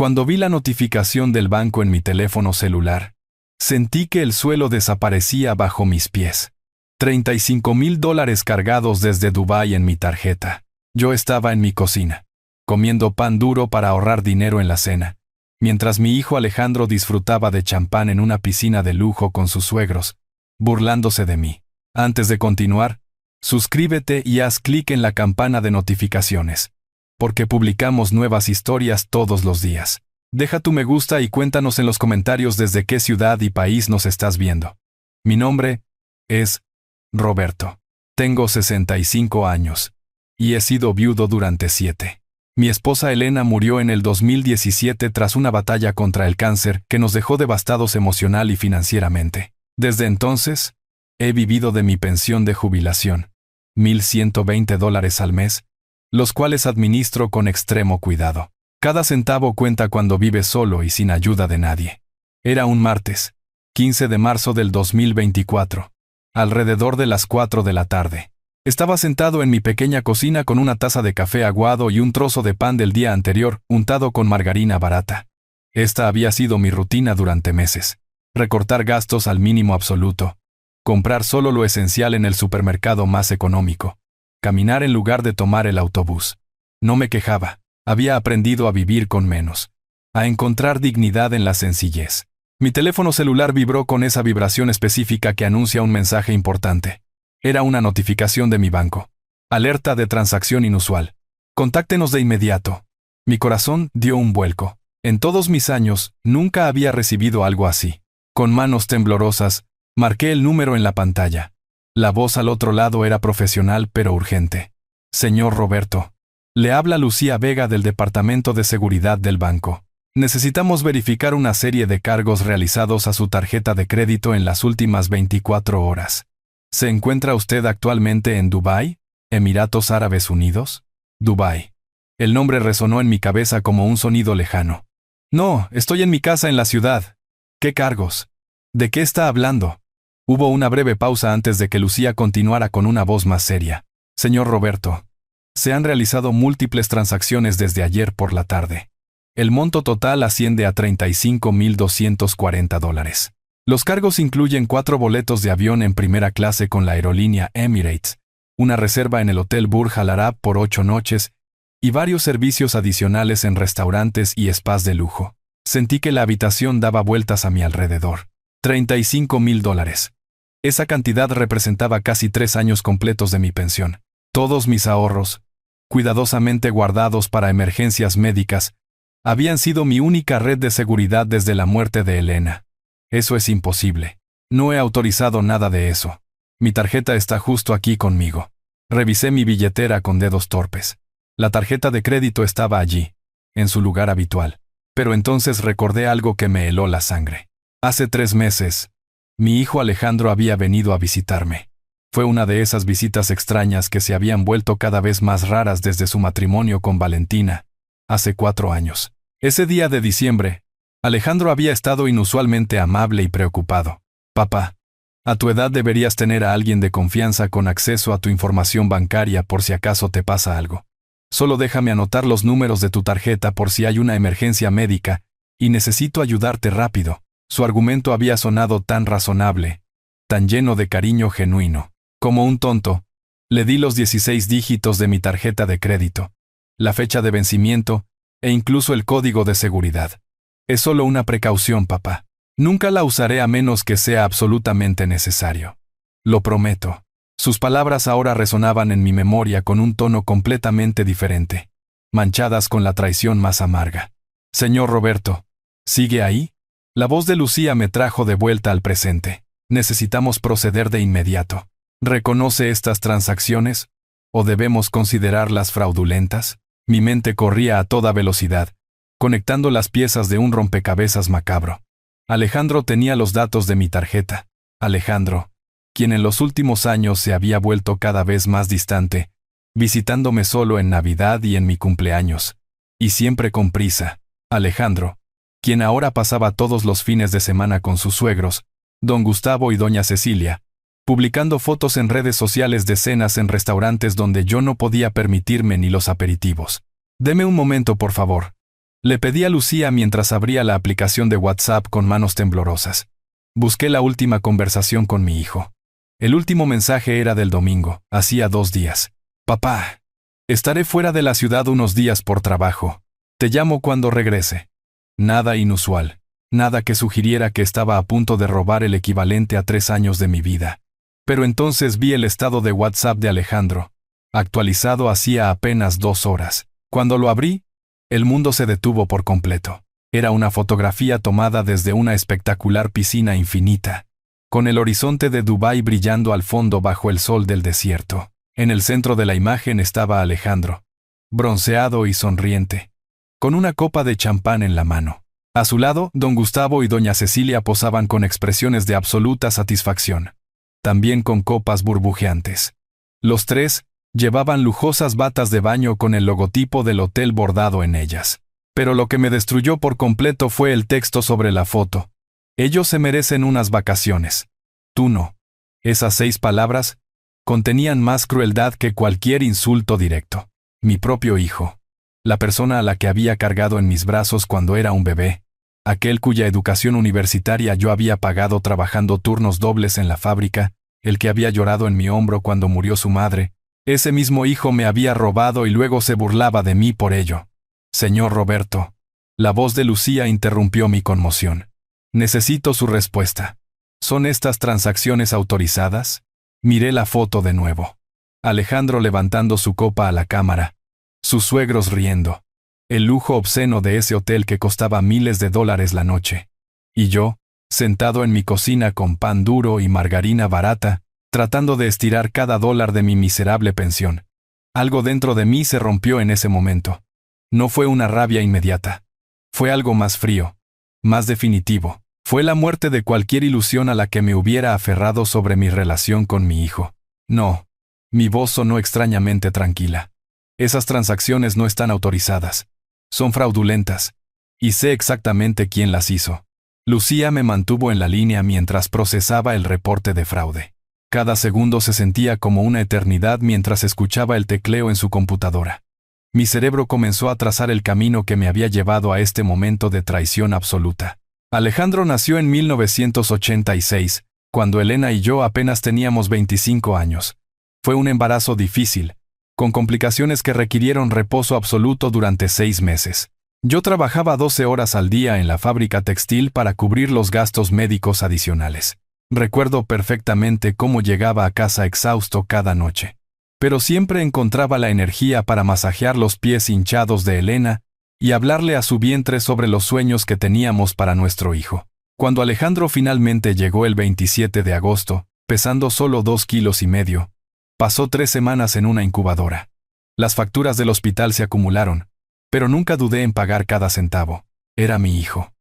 Cuando vi la notificación del banco en mi teléfono celular, sentí que el suelo desaparecía bajo mis pies. $35,000 cargados desde Dubái en mi tarjeta. Yo estaba en mi cocina, comiendo pan duro para ahorrar dinero en la cena, mientras mi hijo Alejandro disfrutaba de champán en una piscina de lujo con sus suegros, burlándose de mí. Antes de continuar, suscríbete y haz clic en la campana de notificaciones, porque publicamos nuevas historias todos los días. Deja tu me gusta y cuéntanos en los comentarios desde qué ciudad y país nos estás viendo. Mi nombre es Roberto. Tengo 65 años y he sido viudo durante 7. Mi esposa Elena murió en el 2017 tras una batalla contra el cáncer que nos dejó devastados emocional y financieramente. Desde entonces, he vivido de mi pensión de jubilación, $1,120 al mes, los cuales administro con extremo cuidado. Cada centavo cuenta cuando vives solo y sin ayuda de nadie. Era un martes, 15 de marzo del 2024, alrededor de las 4 de la tarde. Estaba sentado en mi pequeña cocina con una taza de café aguado y un trozo de pan del día anterior untado con margarina barata. Esta había sido mi rutina durante meses. Recortar gastos al mínimo absoluto. Comprar solo lo esencial en el supermercado más económico. Caminar en lugar de tomar el autobús. No me quejaba. Había aprendido a vivir con menos. A encontrar dignidad en la sencillez. Mi teléfono celular vibró con esa vibración específica que anuncia un mensaje importante. Era una notificación de mi banco. Alerta de transacción inusual. Contáctenos de inmediato. Mi corazón dio un vuelco. En todos mis años, nunca había recibido algo así. Con manos temblorosas, marqué el número en la pantalla. La voz al otro lado era profesional pero urgente. Señor Roberto. Le habla Lucía Vega del Departamento de Seguridad del banco. Necesitamos verificar una serie de cargos realizados a su tarjeta de crédito en las últimas 24 horas. ¿Se encuentra usted actualmente en Dubái, Emiratos Árabes Unidos? Dubái. El nombre resonó en mi cabeza como un sonido lejano. No, estoy en mi casa en la ciudad. ¿Qué cargos? ¿De qué está hablando? Hubo una breve pausa antes de que Lucía continuara con una voz más seria. Señor Roberto, se han realizado múltiples transacciones desde ayer por la tarde. El monto total asciende a $35,240. Los cargos incluyen 4 boletos de avión en primera clase con la aerolínea Emirates, una reserva en el Hotel Burj Al Arab por 8 noches y varios servicios adicionales en restaurantes y spas de lujo. Sentí que la habitación daba vueltas a mi alrededor. $35,000. Esa cantidad representaba casi 3 años completos de mi pensión. Todos mis ahorros, cuidadosamente guardados para emergencias médicas, habían sido mi única red de seguridad desde la muerte de Elena. Eso es imposible. No he autorizado nada de eso. Mi tarjeta está justo aquí conmigo. Revisé mi billetera con dedos torpes. La tarjeta de crédito estaba allí, en su lugar habitual. Pero entonces recordé algo que me heló la sangre. Hace 3 meses, mi hijo Alejandro había venido a visitarme. Fue una de esas visitas extrañas que se habían vuelto cada vez más raras desde su matrimonio con Valentina, hace 4 años. Ese día de diciembre, Alejandro había estado inusualmente amable y preocupado. Papá, a tu edad deberías tener a alguien de confianza con acceso a tu información bancaria por si acaso te pasa algo. Solo déjame anotar los números de tu tarjeta por si hay una emergencia médica, y necesito ayudarte rápido. Su argumento había sonado tan razonable, tan lleno de cariño genuino. Como un tonto, le di los 16 dígitos de mi tarjeta de crédito, la fecha de vencimiento, e incluso el código de seguridad. Es solo una precaución, papá. Nunca la usaré a menos que sea absolutamente necesario. Lo prometo. Sus palabras ahora resonaban en mi memoria con un tono completamente diferente, manchadas con la traición más amarga. Señor Roberto, ¿sigue ahí? La voz de Lucía me trajo de vuelta al presente. Necesitamos proceder de inmediato. ¿Reconoce estas transacciones? ¿O debemos considerarlas fraudulentas? Mi mente corría a toda velocidad, conectando las piezas de un rompecabezas macabro. Alejandro tenía los datos de mi tarjeta. Alejandro, quien en los últimos años se había vuelto cada vez más distante, visitándome solo en Navidad y en mi cumpleaños, y siempre con prisa. Alejandro, quien ahora pasaba todos los fines de semana con sus suegros, don Gustavo y doña Cecilia, publicando fotos en redes sociales de cenas en restaurantes donde yo no podía permitirme ni los aperitivos. Deme un momento, por favor. Le pedí a Lucía mientras abría la aplicación de WhatsApp con manos temblorosas. Busqué la última conversación con mi hijo. El último mensaje era del domingo, hacía 2 días. Papá, estaré fuera de la ciudad unos días por trabajo. Te llamo cuando regrese. Nada inusual, nada que sugiriera que estaba a punto de robar el equivalente a 3 años de mi vida. Pero entonces vi el estado de WhatsApp de Alejandro, actualizado hacía apenas 2 horas. Cuando lo abrí, el mundo se detuvo por completo. Era una fotografía tomada desde una espectacular piscina infinita, con el horizonte de Dubái brillando al fondo bajo el sol del desierto. En el centro de la imagen estaba Alejandro, bronceado y sonriente, con una copa de champán en la mano. A su lado, don Gustavo y doña Cecilia posaban con expresiones de absoluta satisfacción, también con copas burbujeantes. Los tres llevaban lujosas batas de baño con el logotipo del hotel bordado en ellas. Pero lo que me destruyó por completo fue el texto sobre la foto. Ellos se merecen unas vacaciones. Tú no. Esas 6 palabras contenían más crueldad que cualquier insulto directo. Mi propio hijo. La persona a la que había cargado en mis brazos cuando era un bebé. Aquel cuya educación universitaria yo había pagado trabajando turnos dobles en la fábrica, el que había llorado en mi hombro cuando murió su madre. Ese mismo hijo me había robado y luego se burlaba de mí por ello. Señor Roberto. La voz de Lucía interrumpió mi conmoción. Necesito su respuesta. ¿Son estas transacciones autorizadas? Miré la foto de nuevo. Alejandro levantando su copa a la cámara. Sus suegros riendo. El lujo obsceno de ese hotel que costaba miles de dólares la noche. Y yo, sentado en mi cocina con pan duro y margarina barata, tratando de estirar cada dólar de mi miserable pensión. Algo dentro de mí se rompió en ese momento. No fue una rabia inmediata. Fue algo más frío, más definitivo. Fue la muerte de cualquier ilusión a la que me hubiera aferrado sobre mi relación con mi hijo. No. Mi voz sonó extrañamente tranquila. Esas transacciones no están autorizadas. Son fraudulentas. Y sé exactamente quién las hizo. Lucía me mantuvo en la línea mientras procesaba el reporte de fraude. Cada segundo se sentía como una eternidad mientras escuchaba el tecleo en su computadora. Mi cerebro comenzó a trazar el camino que me había llevado a este momento de traición absoluta. Alejandro nació en 1986, cuando Elena y yo apenas teníamos 25 años. Fue un embarazo difícil, con complicaciones que requirieron reposo absoluto durante 6 meses. Yo trabajaba 12 horas al día en la fábrica textil para cubrir los gastos médicos adicionales. Recuerdo perfectamente cómo llegaba a casa exhausto cada noche. Pero siempre encontraba la energía para masajear los pies hinchados de Elena y hablarle a su vientre sobre los sueños que teníamos para nuestro hijo. Cuando Alejandro finalmente llegó el 27 de agosto, pesando solo 2,5 kilos, pasó 3 semanas en una incubadora. Las facturas del hospital se acumularon, pero nunca dudé en pagar cada centavo. Era mi hijo.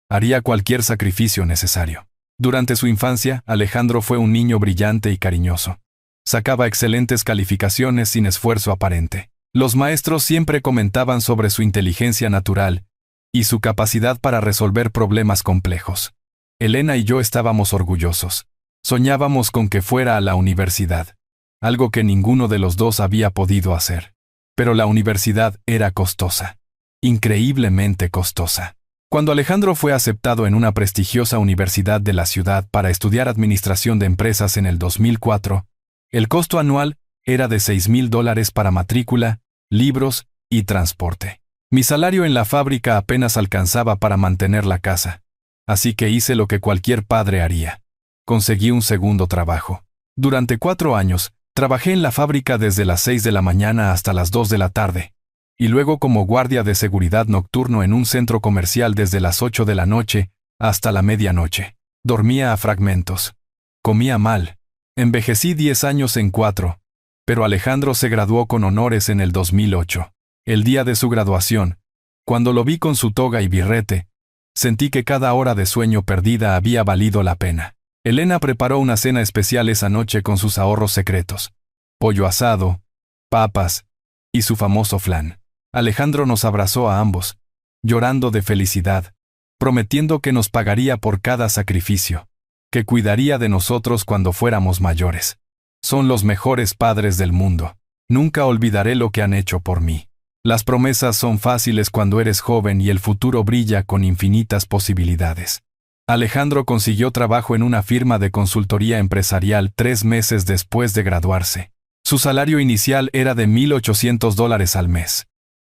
Haría cualquier sacrificio necesario. Durante su infancia, Alejandro fue un niño brillante y cariñoso. Sacaba excelentes calificaciones sin esfuerzo aparente. Los maestros siempre comentaban sobre su inteligencia natural y su capacidad para resolver problemas complejos. Elena y yo estábamos orgullosos. Soñábamos con que fuera a la universidad, algo que ninguno de los dos había podido hacer. Pero la universidad era costosa. Increíblemente costosa. Cuando Alejandro fue aceptado en una prestigiosa universidad de la ciudad para estudiar administración de empresas en el 2004, el costo anual era de $6,000 para matrícula, libros y transporte. Mi salario en la fábrica apenas alcanzaba para mantener la casa, así que hice lo que cualquier padre haría. Conseguí un segundo trabajo. Durante 4 años, trabajé en la fábrica desde las 6 de la mañana hasta las 2 de la tarde. Y luego como guardia de seguridad nocturno en un centro comercial desde las 8 de la noche hasta la medianoche. Dormía a fragmentos. Comía mal. Envejecí 10 años en 4, pero Alejandro se graduó con honores en el 2008. El día de su graduación, cuando lo vi con su toga y birrete, sentí que cada hora de sueño perdida había valido la pena. Elena preparó una cena especial esa noche con sus ahorros secretos. Pollo asado, papas y su famoso flan. Alejandro nos abrazó a ambos, llorando de felicidad, prometiendo que nos pagaría por cada sacrificio, que cuidaría de nosotros cuando fuéramos mayores. Son los mejores padres del mundo. Nunca olvidaré lo que han hecho por mí. Las promesas son fáciles cuando eres joven y el futuro brilla con infinitas posibilidades. Alejandro consiguió trabajo en una firma de consultoría empresarial 3 meses después de graduarse. Su salario inicial era de $1,800 al mes.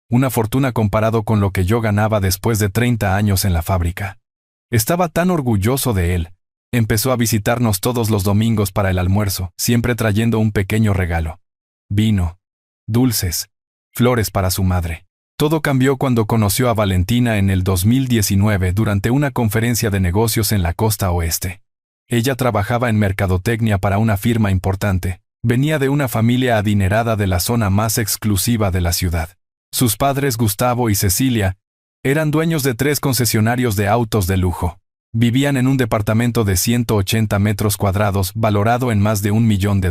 Una fortuna comparado con lo que yo ganaba después de 30 años en la fábrica. Estaba tan orgulloso de él. Empezó a visitarnos todos los domingos para el almuerzo, siempre trayendo un pequeño regalo. Vino, dulces, flores para su madre. Todo cambió cuando conoció a Valentina en el 2019 durante una conferencia de negocios en la costa oeste. Ella trabajaba en mercadotecnia para una firma importante. Venía de una familia adinerada de la zona más exclusiva de la ciudad. Sus padres, Gustavo y Cecilia, eran dueños de 3 concesionarios de autos de lujo. Vivían en un departamento de 180 metros cuadrados valorado en más de $1 millón.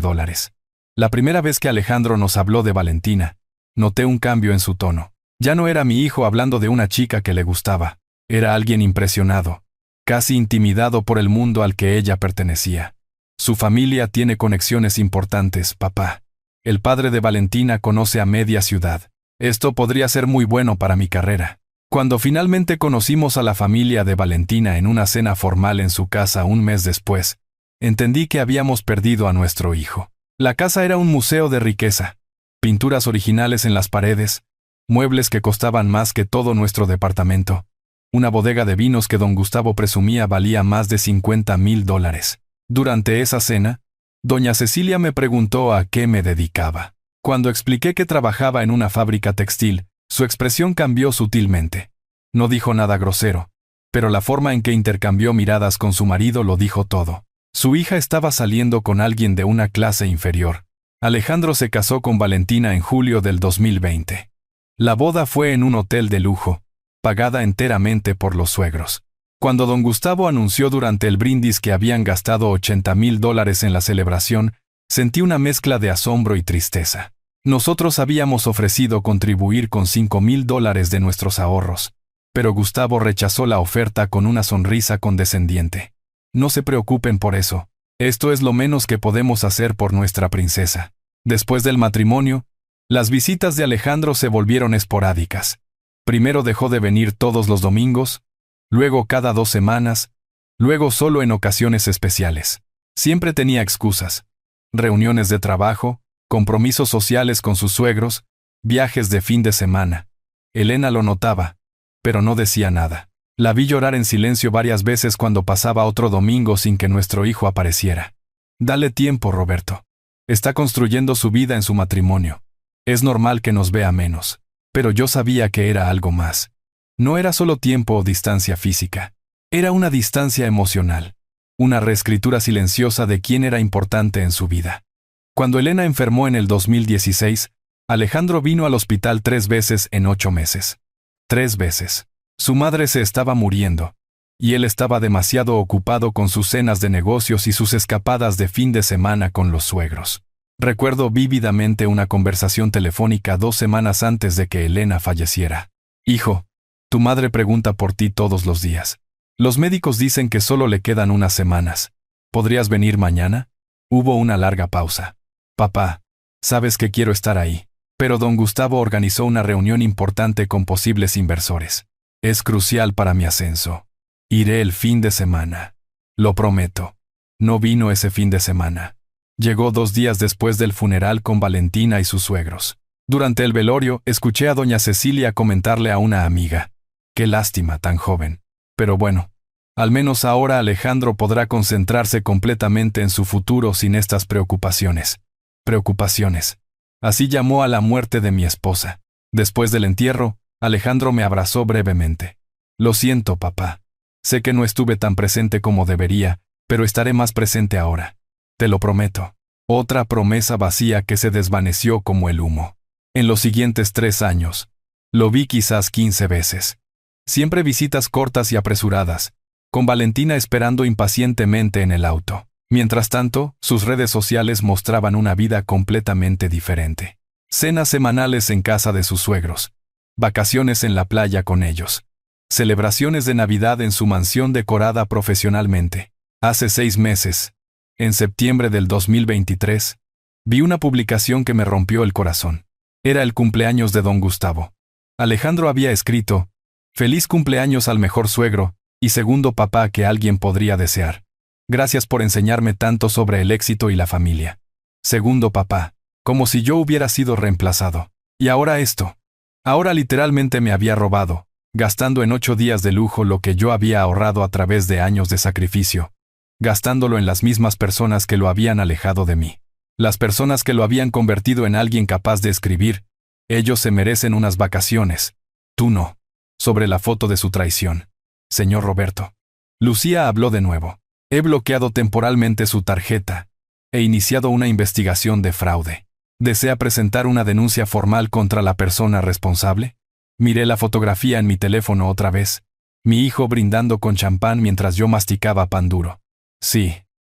La primera vez que Alejandro nos habló de Valentina, noté un cambio en su tono. Ya no era mi hijo hablando de una chica que le gustaba. Era alguien impresionado, casi intimidado por el mundo al que ella pertenecía. Su familia tiene conexiones importantes, papá. El padre de Valentina conoce a media ciudad. Esto podría ser muy bueno para mi carrera. Cuando finalmente conocimos a la familia de Valentina en una cena formal en su casa un mes después, entendí que habíamos perdido a nuestro hijo. La casa era un museo de riqueza. Pinturas originales en las paredes, muebles que costaban más que todo nuestro departamento. Una bodega de vinos que don Gustavo presumía valía más de $50,000. Durante esa cena, doña Cecilia me preguntó a qué me dedicaba. Cuando expliqué que trabajaba en una fábrica textil, su expresión cambió sutilmente. No dijo nada grosero, pero la forma en que intercambió miradas con su marido lo dijo todo. Su hija estaba saliendo con alguien de una clase inferior. Alejandro se casó con Valentina en julio del 2020. La boda fue en un hotel de lujo, pagada enteramente por los suegros. Cuando don Gustavo anunció durante el brindis que habían gastado $80,000 en la celebración, sentí una mezcla de asombro y tristeza. Nosotros habíamos ofrecido contribuir con $5,000 de nuestros ahorros, pero Gustavo rechazó la oferta con una sonrisa condescendiente. No se preocupen por eso. Esto es lo menos que podemos hacer por nuestra princesa. Después del matrimonio, las visitas de Alejandro se volvieron esporádicas. Primero dejó de venir todos los domingos, luego cada 2 semanas, luego solo en ocasiones especiales. Siempre tenía excusas. Reuniones de trabajo, compromisos sociales con sus suegros, viajes de fin de semana. Elena lo notaba, pero no decía nada. La vi llorar en silencio varias veces cuando pasaba otro domingo sin que nuestro hijo apareciera. Dale tiempo, Roberto. Está construyendo su vida en su matrimonio. Es normal que nos vea menos. Pero yo sabía que era algo más. No era solo tiempo o distancia física. Era una distancia emocional. Una reescritura silenciosa de quién era importante en su vida. Cuando Elena enfermó en el 2016, Alejandro vino al hospital 3 veces en 8 meses. 3 veces. Su madre se estaba muriendo, y él estaba demasiado ocupado con sus cenas de negocios y sus escapadas de fin de semana con los suegros. Recuerdo vívidamente una conversación telefónica 2 semanas antes de que Elena falleciera. Hijo, tu madre pregunta por ti todos los días. Los médicos dicen que solo le quedan unas semanas. ¿Podrías venir mañana? Hubo una larga pausa. Papá, sabes que quiero estar ahí. Pero don Gustavo organizó una reunión importante con posibles inversores. Es crucial para mi ascenso. Iré el fin de semana. Lo prometo. No vino ese fin de semana. Llegó 2 días después del funeral con Valentina y sus suegros. Durante el velorio, escuché a doña Cecilia comentarle a una amiga. Qué lástima, tan joven. Pero bueno, al menos ahora Alejandro podrá concentrarse completamente en su futuro sin estas preocupaciones. Preocupaciones. Así llamó a la muerte de mi esposa. Después del entierro, Alejandro me abrazó brevemente. Lo siento, papá. Sé que no estuve tan presente como debería, pero estaré más presente ahora. Te lo prometo. Otra promesa vacía que se desvaneció como el humo. En los siguientes 3 años, lo vi quizás 15 veces. Siempre visitas cortas y apresuradas, con Valentina esperando impacientemente en el auto. Mientras tanto, sus redes sociales mostraban una vida completamente diferente. Cenas semanales en casa de sus suegros. Vacaciones en la playa con ellos. Celebraciones de Navidad en su mansión decorada profesionalmente. Hace 6 meses, en septiembre del 2023, vi una publicación que me rompió el corazón. Era el cumpleaños de don Gustavo. Alejandro había escrito: «Feliz cumpleaños al mejor suegro y segundo papá que alguien podría desear. Gracias por enseñarme tanto sobre el éxito y la familia. Segundo papá», como si yo hubiera sido reemplazado. Y ahora esto. Ahora literalmente me había robado, gastando en 8 días de lujo lo que yo había ahorrado a través de años de sacrificio, gastándolo en las mismas personas que lo habían alejado de mí. Las personas que lo habían convertido en alguien capaz de escribir: «Ellos se merecen unas vacaciones, tú no», sobre la foto de su traición. «Señor Roberto». Lucía habló de nuevo. «He bloqueado temporalmente su tarjeta. He iniciado una investigación de fraude. ¿Desea presentar una denuncia formal contra la persona responsable?». Miré la fotografía en mi teléfono otra vez. Mi hijo brindando con champán mientras yo masticaba pan duro. Sí,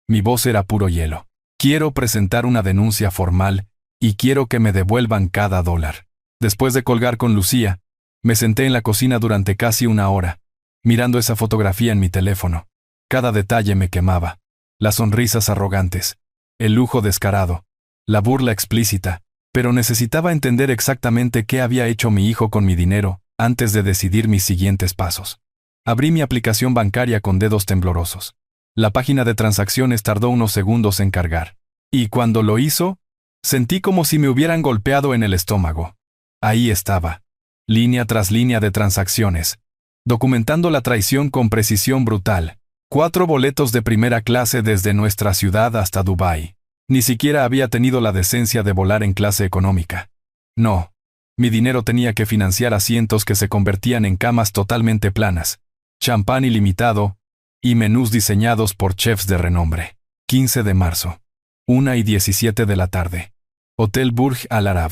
mi voz era puro hielo. «Quiero presentar una denuncia formal y quiero que me devuelvan cada $. Después de colgar con Lucía, me senté en la cocina durante casi 1 hora, mirando esa fotografía en mi teléfono. Cada detalle me quemaba. Las sonrisas arrogantes, el lujo descarado, la burla explícita, pero necesitaba entender exactamente qué había hecho mi hijo con mi dinero antes de decidir mis siguientes pasos. Abrí mi aplicación bancaria con dedos temblorosos. La página de transacciones tardó unos segundos en cargar. Y cuando lo hizo, sentí como si me hubieran golpeado en el estómago. Ahí estaba, línea tras línea de transacciones, documentando la traición con precisión brutal. 4 boletos de primera clase desde nuestra ciudad hasta Dubái. Ni siquiera había tenido la decencia de volar en clase económica. No, mi dinero tenía que financiar asientos que se convertían en camas totalmente planas, champán ilimitado y menús diseñados por chefs de renombre. 15 de marzo. 1:17 de la tarde. Hotel Burj Al Arab.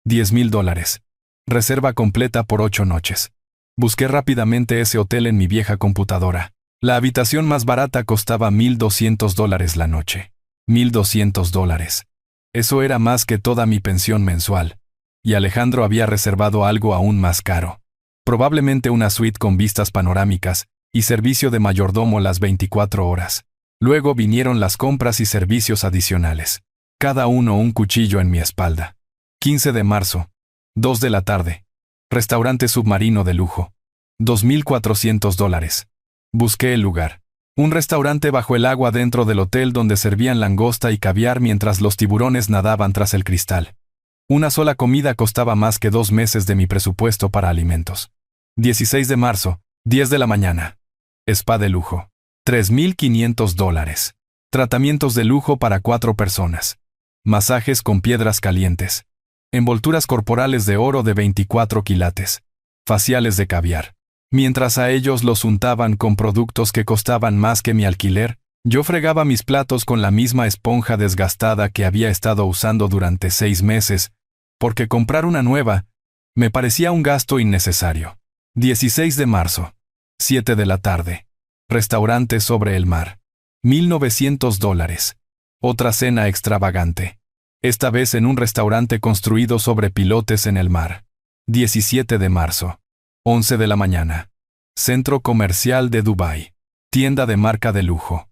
$10,000. Reserva completa por 8 noches. Busqué rápidamente ese hotel en mi vieja computadora. La habitación más barata costaba $1,200 la noche. $1,200. Eso era más que toda mi pensión mensual. Y Alejandro había reservado algo aún más caro. Probablemente una suite con vistas panorámicas y servicio de mayordomo las 24 horas. Luego vinieron las compras y servicios adicionales. Cada uno un cuchillo en mi espalda. 15 de marzo. 2 de la tarde. Restaurante submarino de lujo. $2,400. Busqué el lugar. Un restaurante bajo el agua dentro del hotel donde servían langosta y caviar mientras los tiburones nadaban tras el cristal. Una sola comida costaba más que 2 meses de mi presupuesto para alimentos. 16 de marzo, 10 de la mañana. Spa de lujo. $3,500. Tratamientos de lujo para 4 personas. Masajes con piedras calientes. Envolturas corporales de oro de 24 quilates. Faciales de caviar. Mientras a ellos los untaban con productos que costaban más que mi alquiler, yo fregaba mis platos con la misma esponja desgastada que había estado usando durante 6 meses, porque comprar una nueva me parecía un gasto innecesario. 16 de marzo. 7 de la tarde. Restaurante sobre el mar. $1,900. Otra cena extravagante. Esta vez en un restaurante construido sobre pilotes en el mar. 17 de marzo. 11 de la mañana. Centro comercial de Dubái. Tienda de marca de lujo.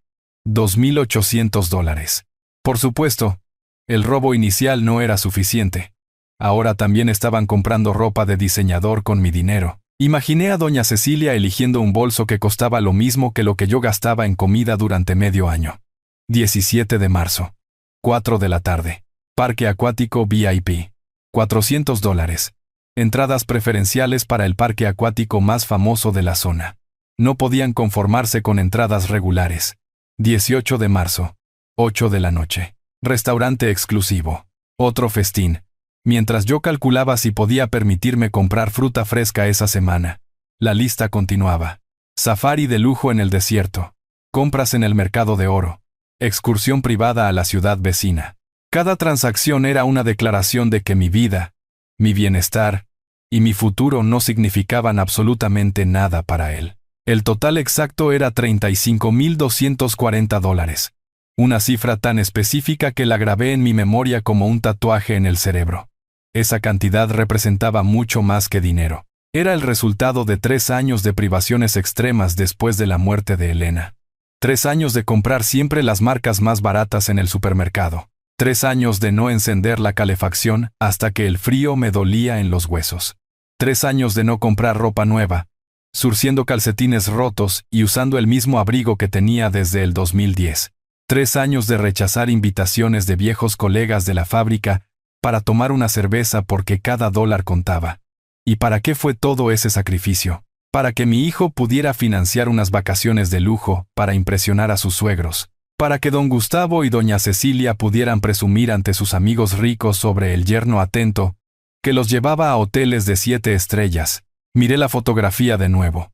$2,800. Por supuesto, el robo inicial no era suficiente. Ahora también estaban comprando ropa de diseñador con mi dinero. Imaginé a doña Cecilia eligiendo un bolso que costaba lo mismo que lo que yo gastaba en comida durante medio año. 17 de marzo. 4 de la tarde. Parque acuático VIP. $400. Entradas preferenciales para el parque acuático más famoso de la zona. No podían conformarse con entradas regulares. 18 de marzo. 8 de la noche. Restaurante exclusivo. Otro festín. Mientras yo calculaba si podía permitirme comprar fruta fresca esa semana, la lista continuaba. Safari de lujo en el desierto. Compras en el mercado de oro. Excursión privada a la ciudad vecina. Cada transacción era una declaración de que mi vida, mi bienestar y mi futuro no significaban absolutamente nada para él. El total exacto era $35,240. Una cifra tan específica que la grabé en mi memoria como un tatuaje en el cerebro. Esa cantidad representaba mucho más que dinero. Era el resultado de 3 años de privaciones extremas después de la muerte de Elena. 3 años de comprar siempre las marcas más baratas en el supermercado. 3 años de no encender la calefacción hasta que el frío me dolía en los huesos. 3 años de no comprar ropa nueva, surciendo calcetines rotos y usando el mismo abrigo que tenía desde el 2010. 3 años de rechazar invitaciones de viejos colegas de la fábrica para tomar una cerveza porque cada dólar contaba. ¿Y para qué fue todo ese sacrificio? Para que mi hijo pudiera financiar unas vacaciones de lujo para impresionar a sus suegros. Para que don Gustavo y doña Cecilia pudieran presumir ante sus amigos ricos sobre el yerno atento, que los llevaba a hoteles de 7 estrellas. Miré la fotografía de nuevo.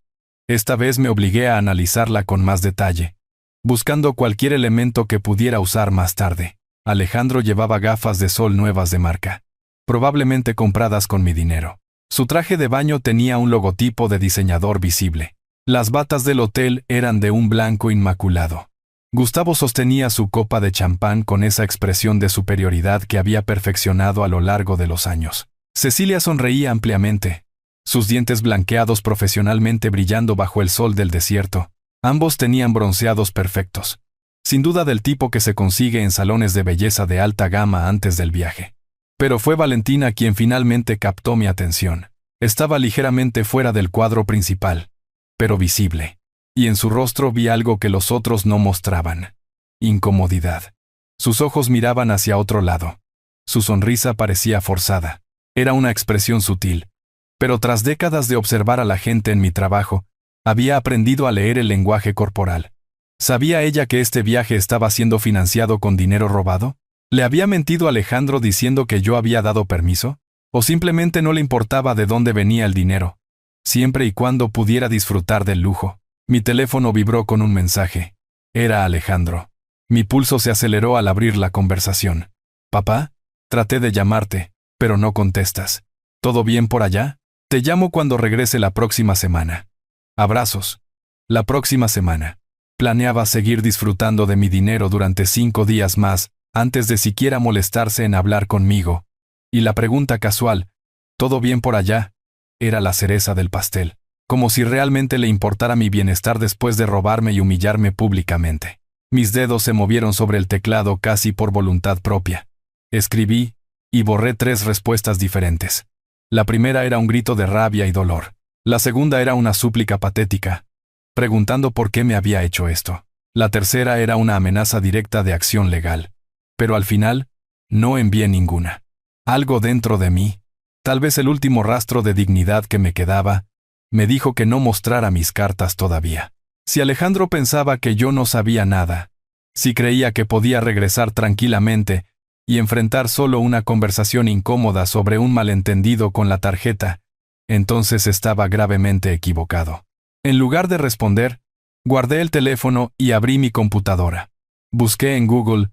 Esta vez me obligué a analizarla con más detalle, buscando cualquier elemento que pudiera usar más tarde. Alejandro llevaba gafas de sol nuevas de marca, probablemente compradas con mi dinero. Su traje de baño tenía un logotipo de diseñador visible. Las batas del hotel eran de un blanco inmaculado. Gustavo sostenía su copa de champán con esa expresión de superioridad que había perfeccionado a lo largo de los años. Cecilia sonreía ampliamente, sus dientes blanqueados profesionalmente brillando bajo el sol del desierto. Ambos tenían bronceados perfectos, sin duda del tipo que se consigue en salones de belleza de alta gama antes del viaje. Pero fue Valentina quien finalmente captó mi atención. Estaba ligeramente fuera del cuadro principal, pero visible. Y en su rostro vi algo que los otros no mostraban: incomodidad. Sus ojos miraban hacia otro lado. Su sonrisa parecía forzada. Era una expresión sutil. Pero tras décadas de observar a la gente en mi trabajo, había aprendido a leer el lenguaje corporal. ¿Sabía ella que este viaje estaba siendo financiado con dinero robado? ¿Le había mentido a Alejandro diciendo que yo había dado permiso? ¿O simplemente no le importaba de dónde venía el dinero, siempre y cuando pudiera disfrutar del lujo? Mi teléfono vibró con un mensaje. Era Alejandro. Mi pulso se aceleró al abrir la conversación. «Papá, traté de llamarte, pero no contestas. ¿Todo bien por allá? Te llamo cuando regrese la próxima semana. Abrazos». La próxima semana. Planeaba seguir disfrutando de mi dinero durante 5 días más, antes de siquiera molestarse en hablar conmigo. Y la pregunta casual, ¿todo bien por allá?, era la cereza del pastel. Como si realmente le importara mi bienestar después de robarme y humillarme públicamente. Mis dedos se movieron sobre el teclado casi por voluntad propia. Escribí, y borré 3 respuestas diferentes. La primera era un grito de rabia y dolor. La segunda era una súplica patética, preguntando por qué me había hecho esto. La tercera era una amenaza directa de acción legal. Pero al final, no envié ninguna. Algo dentro de mí, tal vez el último rastro de dignidad que me quedaba, me dijo que no mostrara mis cartas todavía. Si Alejandro pensaba que yo no sabía nada, si creía que podía regresar tranquilamente y enfrentar solo una conversación incómoda sobre un malentendido con la tarjeta, entonces estaba gravemente equivocado. En lugar de responder, guardé el teléfono y abrí mi computadora. Busqué en Google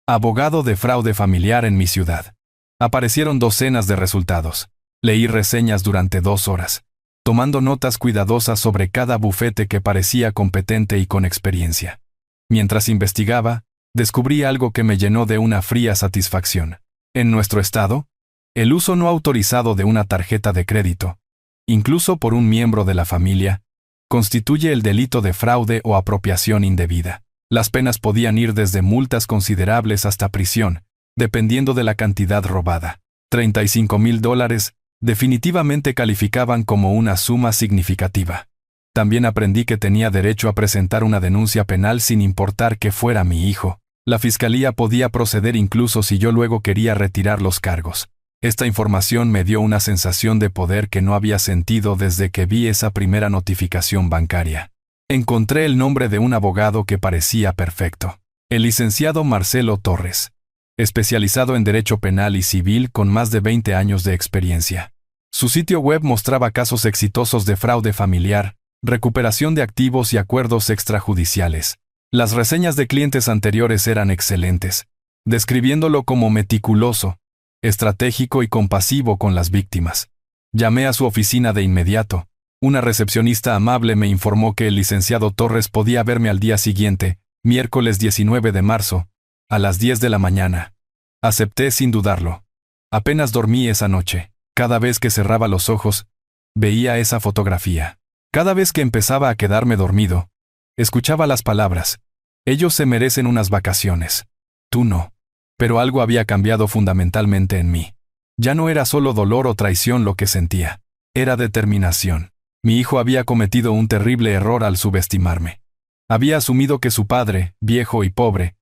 «abogado de fraude familiar en mi ciudad». Aparecieron docenas de resultados. Leí reseñas durante 2 horas, tomando notas cuidadosas sobre cada bufete que parecía competente y con experiencia. Mientras investigaba, descubrí algo que me llenó de una fría satisfacción. En nuestro estado, el uso no autorizado de una tarjeta de crédito, incluso por un miembro de la familia, constituye el delito de fraude o apropiación indebida. Las penas podían ir desde multas considerables hasta prisión, dependiendo de la cantidad robada. $35,000 definitivamente calificaban como una suma significativa. También aprendí que tenía derecho a presentar una denuncia penal sin importar que fuera mi hijo. La fiscalía podía proceder incluso si yo luego quería retirar los cargos. Esta información me dio una sensación de poder que no había sentido desde que vi esa primera notificación bancaria. Encontré el nombre de un abogado que parecía perfecto. El licenciado Marcelo Torres, especializado en Derecho Penal y Civil con más de 20 años de experiencia. Su sitio web mostraba casos exitosos de fraude familiar, recuperación de activos y acuerdos extrajudiciales. Las reseñas de clientes anteriores eran excelentes, describiéndolo como meticuloso, estratégico y compasivo con las víctimas. Llamé a su oficina de inmediato. Una recepcionista amable me informó que el licenciado Torres podía verme al día siguiente, miércoles 19 de marzo, a las 10 de la mañana. Acepté sin dudarlo. Apenas dormí esa noche. Cada vez que cerraba los ojos, veía esa fotografía. Cada vez que empezaba a quedarme dormido, escuchaba las palabras: ellos se merecen unas vacaciones. Tú no. Pero algo había cambiado fundamentalmente en mí. Ya no era solo dolor o traición lo que sentía. Era determinación. Mi hijo había cometido un terrible error al subestimarme. Había asumido que su padre, viejo y pobre,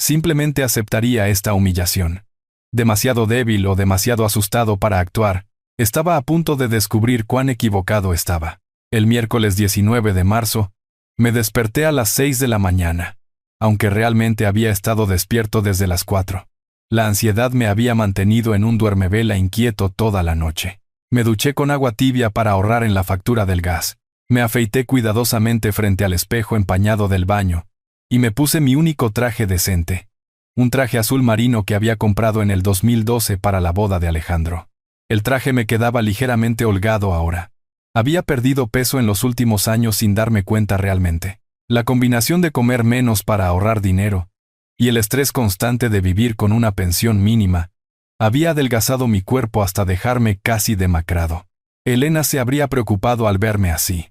simplemente aceptaría esta humillación. Demasiado débil o demasiado asustado para actuar, estaba a punto de descubrir cuán equivocado estaba. El miércoles 19 de marzo, me desperté a las 6 de la mañana, aunque realmente había estado despierto desde las 4. La ansiedad me había mantenido en un duermevela inquieto toda la noche. Me duché con agua tibia para ahorrar en la factura del gas. Me afeité cuidadosamente frente al espejo empañado del baño, y me puse mi único traje decente. Un traje azul marino que había comprado en el 2012 para la boda de Alejandro. El traje me quedaba ligeramente holgado ahora. Había perdido peso en los últimos años sin darme cuenta realmente. La combinación de comer menos para ahorrar dinero y el estrés constante de vivir con una pensión mínima había adelgazado mi cuerpo hasta dejarme casi demacrado. Elena se habría preocupado al verme así.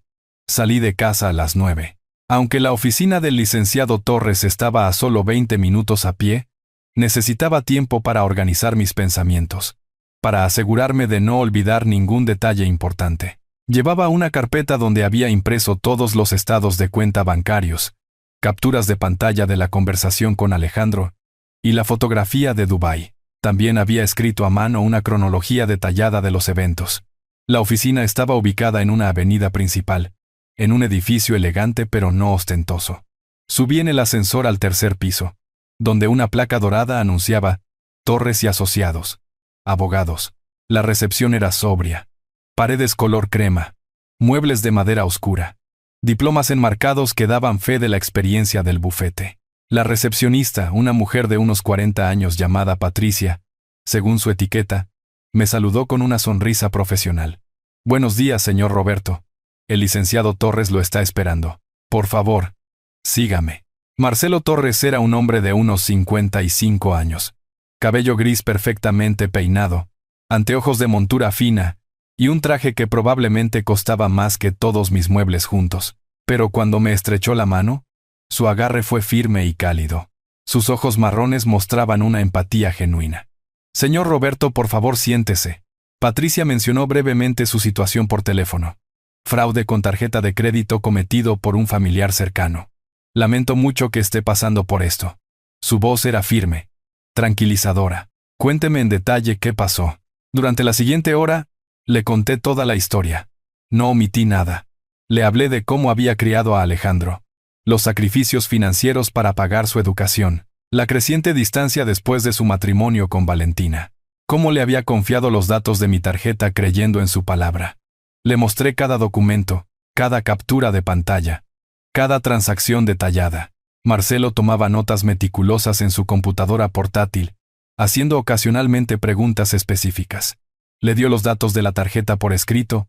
Salí de casa a las 9. Aunque la oficina del licenciado Torres estaba a solo 20 minutos a pie, necesitaba tiempo para organizar mis pensamientos, para asegurarme de no olvidar ningún detalle importante. Llevaba una carpeta donde había impreso todos los estados de cuenta bancarios, capturas de pantalla de la conversación con Alejandro y la fotografía de Dubái. También había escrito a mano una cronología detallada de los eventos. La oficina estaba ubicada en una avenida principal, en un edificio elegante pero no ostentoso. Subí en el ascensor al tercer piso, donde una placa dorada anunciaba Torres y Asociados, abogados. La recepción era sobria. Paredes color crema, muebles de madera oscura, diplomas enmarcados que daban fe de la experiencia del bufete. La recepcionista, una mujer de unos 40 años llamada Patricia, según su etiqueta, me saludó con una sonrisa profesional. Buenos días, señor Roberto. El licenciado Torres lo está esperando. Por favor, sígame. Marcelo Torres era un hombre de unos 55 años. Cabello gris perfectamente peinado, anteojos de montura fina, y un traje que probablemente costaba más que todos mis muebles juntos. Pero cuando me estrechó la mano, su agarre fue firme y cálido. Sus ojos marrones mostraban una empatía genuina. Señor Roberto, por favor siéntese. Patricia mencionó brevemente su situación por teléfono. Fraude con tarjeta de crédito cometido por un familiar cercano. Lamento mucho que esté pasando por esto. Su voz era firme, tranquilizadora. Cuénteme en detalle qué pasó. Durante la siguiente hora, le conté toda la historia. No omití nada. Le hablé de cómo había criado a Alejandro, los sacrificios financieros para pagar su educación, la creciente distancia después de su matrimonio con Valentina, cómo le había confiado los datos de mi tarjeta creyendo en su palabra. Le mostré cada documento, cada captura de pantalla, cada transacción detallada. Marcelo tomaba notas meticulosas en su computadora portátil, haciendo ocasionalmente preguntas específicas. Le dio los datos de la tarjeta por escrito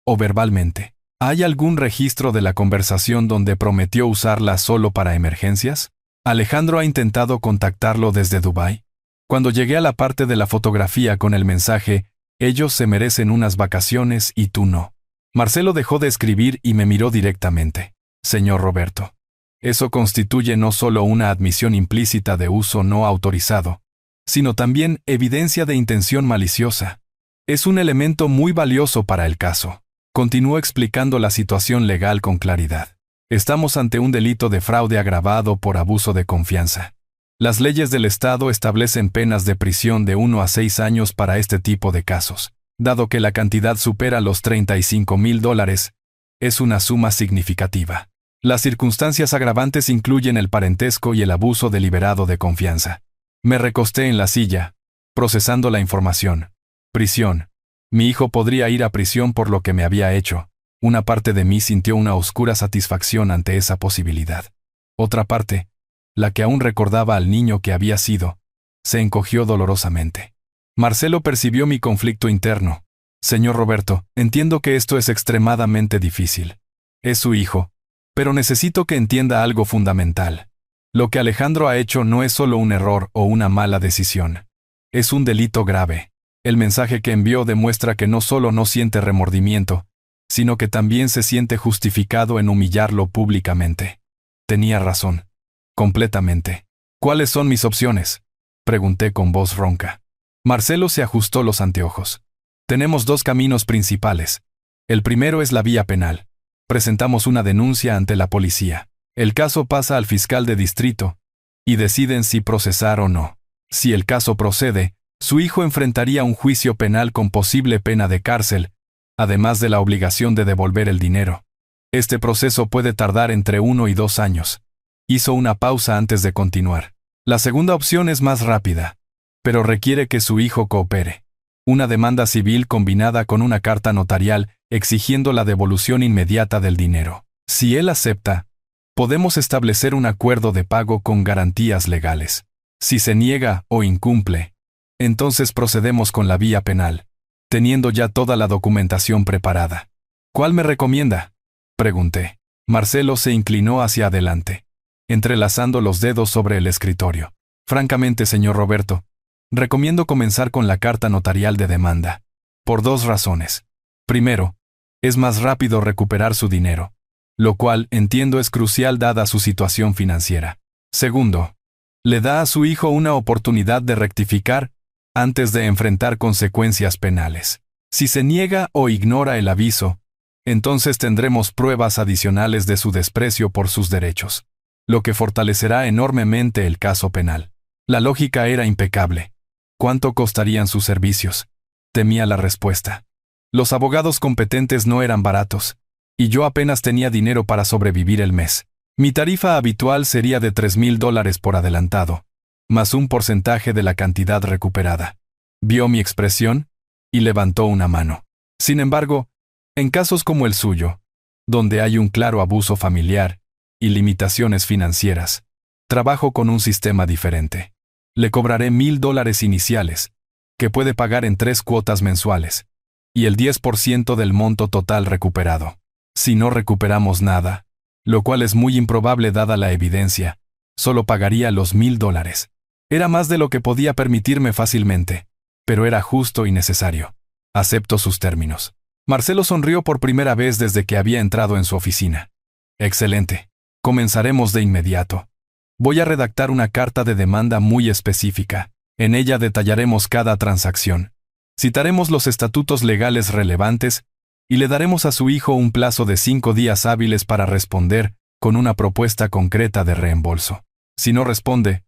o verbalmente. ¿Hay algún registro de la conversación donde prometió usarla solo para emergencias? ¿Alejandro ha intentado contactarlo desde Dubái? Cuando llegué a la parte de la fotografía con el mensaje, ellos se merecen unas vacaciones y tú no. Marcelo dejó de escribir y me miró directamente. Señor Roberto, eso constituye no solo una admisión implícita de uso no autorizado, sino también evidencia de intención maliciosa. Es un elemento muy valioso para el caso. Continuó explicando la situación legal con claridad. Estamos ante un delito de fraude agravado por abuso de confianza. Las leyes del Estado establecen penas de prisión de 1 a 6 años para este tipo de casos. Dado que la cantidad supera los $35,000, es una suma significativa. Las circunstancias agravantes incluyen el parentesco y el abuso deliberado de confianza. Me recosté en la silla, procesando la información. Prisión. Mi hijo podría ir a prisión por lo que me había hecho. Una parte de mí sintió una oscura satisfacción ante esa posibilidad. Otra parte, la que aún recordaba al niño que había sido, se encogió dolorosamente. Marcelo percibió mi conflicto interno. Señor Roberto, entiendo que esto es extremadamente difícil. Es su hijo, pero necesito que entienda algo fundamental. Lo que Alejandro ha hecho no es solo un error o una mala decisión. Es un delito grave. El mensaje que envió demuestra que no solo no siente remordimiento, sino que también se siente justificado en humillarlo públicamente. Tenía razón. Completamente. ¿Cuáles son mis opciones? Pregunté con voz ronca. Marcelo se ajustó los anteojos. Tenemos dos caminos principales. El primero es la vía penal. Presentamos una denuncia ante la policía. El caso pasa al fiscal de distrito y deciden si procesar o no. Si el caso procede, su hijo enfrentaría un juicio penal con posible pena de cárcel, además de la obligación de devolver el dinero. Este proceso puede tardar entre 1 y 2 años. Hizo una pausa antes de continuar. La segunda opción es más rápida, pero requiere que su hijo coopere. Una demanda civil combinada con una carta notarial exigiendo la devolución inmediata del dinero. Si él acepta, podemos establecer un acuerdo de pago con garantías legales. Si se niega o incumple, entonces procedemos con la vía penal, teniendo ya toda la documentación preparada. ¿Cuál me recomienda?, pregunté. Marcelo se inclinó hacia adelante, entrelazando los dedos sobre el escritorio. Francamente, señor Roberto, recomiendo comenzar con la carta notarial de demanda, por 2 razones. Primero, es más rápido recuperar su dinero, lo cual entiendo es crucial dada su situación financiera. Segundo, le da a su hijo una oportunidad de rectificar antes de enfrentar consecuencias penales. Si se niega o ignora el aviso, entonces tendremos pruebas adicionales de su desprecio por sus derechos, lo que fortalecerá enormemente el caso penal. La lógica era impecable. ¿Cuánto costarían sus servicios?, temía la respuesta. Los abogados competentes no eran baratos, y yo apenas tenía dinero para sobrevivir el mes. Mi tarifa habitual sería de $3,000 por adelantado, más un porcentaje de la cantidad recuperada. Vio mi expresión y levantó una mano. Sin embargo, en casos como el suyo, donde hay un claro abuso familiar y limitaciones financieras, trabajo con un sistema diferente. Le cobraré $1,000 iniciales, que puede pagar en 3 cuotas mensuales, y el 10% del monto total recuperado. Si no recuperamos nada, lo cual es muy improbable dada la evidencia, solo pagaría los $1,000. Era más de lo que podía permitirme fácilmente, pero era justo y necesario. Acepto sus términos. Marcelo sonrió por primera vez desde que había entrado en su oficina. Excelente. Comenzaremos de inmediato. Voy a redactar una carta de demanda muy específica. En ella detallaremos cada transacción. Citaremos los estatutos legales relevantes y le daremos a su hijo un plazo de 5 días hábiles para responder con una propuesta concreta de reembolso. Si no responde,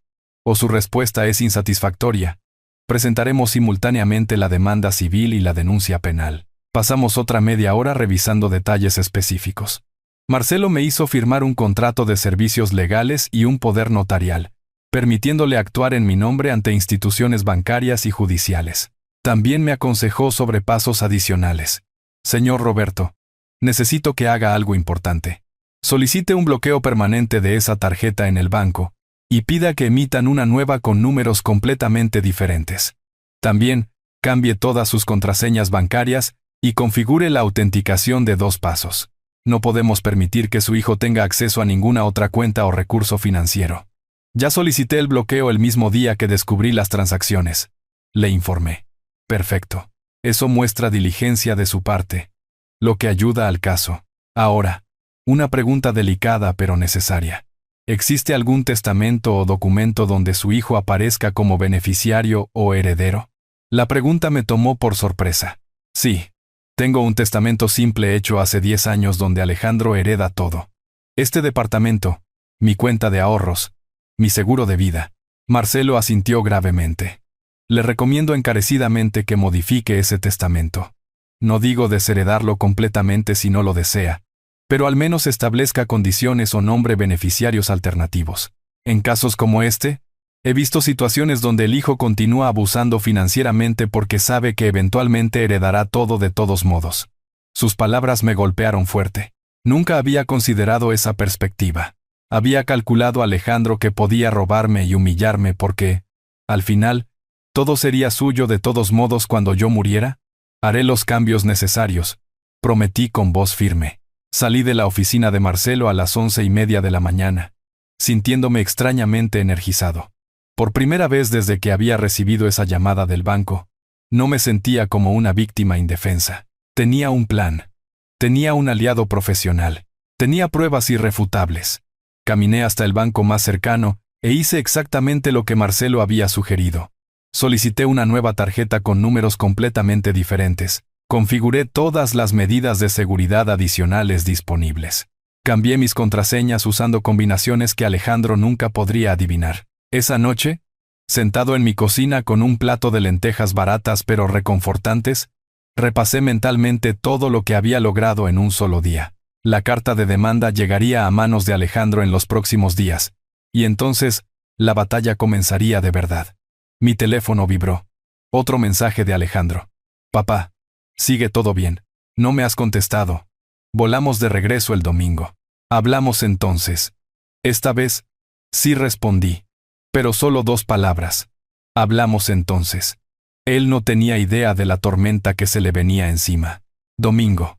o su respuesta es insatisfactoria, presentaremos simultáneamente la demanda civil y la denuncia penal. Pasamos otra media hora revisando detalles específicos. Marcelo me hizo firmar un contrato de servicios legales y un poder notarial, permitiéndole actuar en mi nombre ante instituciones bancarias y judiciales. También me aconsejó sobre pasos adicionales. Señor Roberto, necesito que haga algo importante. Solicite un bloqueo permanente de esa tarjeta en el banco y pida que emitan una nueva con números completamente diferentes. También, cambie todas sus contraseñas bancarias y configure la autenticación de 2 pasos. No podemos permitir que su hijo tenga acceso a ninguna otra cuenta o recurso financiero. Ya solicité el bloqueo el mismo día que descubrí las transacciones, le informé. Perfecto. Eso muestra diligencia de su parte, lo que ayuda al caso. Ahora, una pregunta delicada pero necesaria. ¿Existe algún testamento o documento donde su hijo aparezca como beneficiario o heredero? La pregunta me tomó por sorpresa. Sí, tengo un testamento simple hecho hace 10 años donde Alejandro hereda todo. Este departamento, mi cuenta de ahorros, mi seguro de vida. Marcelo asintió gravemente. Le recomiendo encarecidamente que modifique ese testamento. No digo desheredarlo completamente si no lo desea, pero al menos establezca condiciones o nombre beneficiarios alternativos. En casos como este, he visto situaciones donde el hijo continúa abusando financieramente porque sabe que eventualmente heredará todo de todos modos. Sus palabras me golpearon fuerte. Nunca había considerado esa perspectiva. Había calculado a Alejandro que podía robarme y humillarme porque, al final, ¿todo sería suyo de todos modos cuando yo muriera? Haré los cambios necesarios, prometí con voz firme. Salí de la oficina de Marcelo a las 11:30 de la mañana, sintiéndome extrañamente energizado. Por primera vez desde que había recibido esa llamada del banco, no me sentía como una víctima indefensa. Tenía un plan. Tenía un aliado profesional. Tenía pruebas irrefutables. Caminé hasta el banco más cercano E hice exactamente lo que Marcelo había sugerido. Solicité una nueva tarjeta con números completamente diferentes. Configuré todas las medidas de seguridad adicionales disponibles. Cambié mis contraseñas usando combinaciones que Alejandro nunca podría adivinar. Esa noche, sentado en mi cocina con un plato de lentejas baratas pero reconfortantes, repasé mentalmente todo lo que había logrado en un solo día. La carta de demanda llegaría a manos de Alejandro en los próximos días, y entonces, la batalla comenzaría de verdad. Mi teléfono vibró. Otro mensaje de Alejandro. Papá, sigue todo bien. No me has contestado. Volamos de regreso el domingo. Hablamos entonces. Esta vez, sí respondí. Pero solo 2 palabras. Hablamos entonces. Él no tenía idea de la tormenta que se le venía encima. Domingo.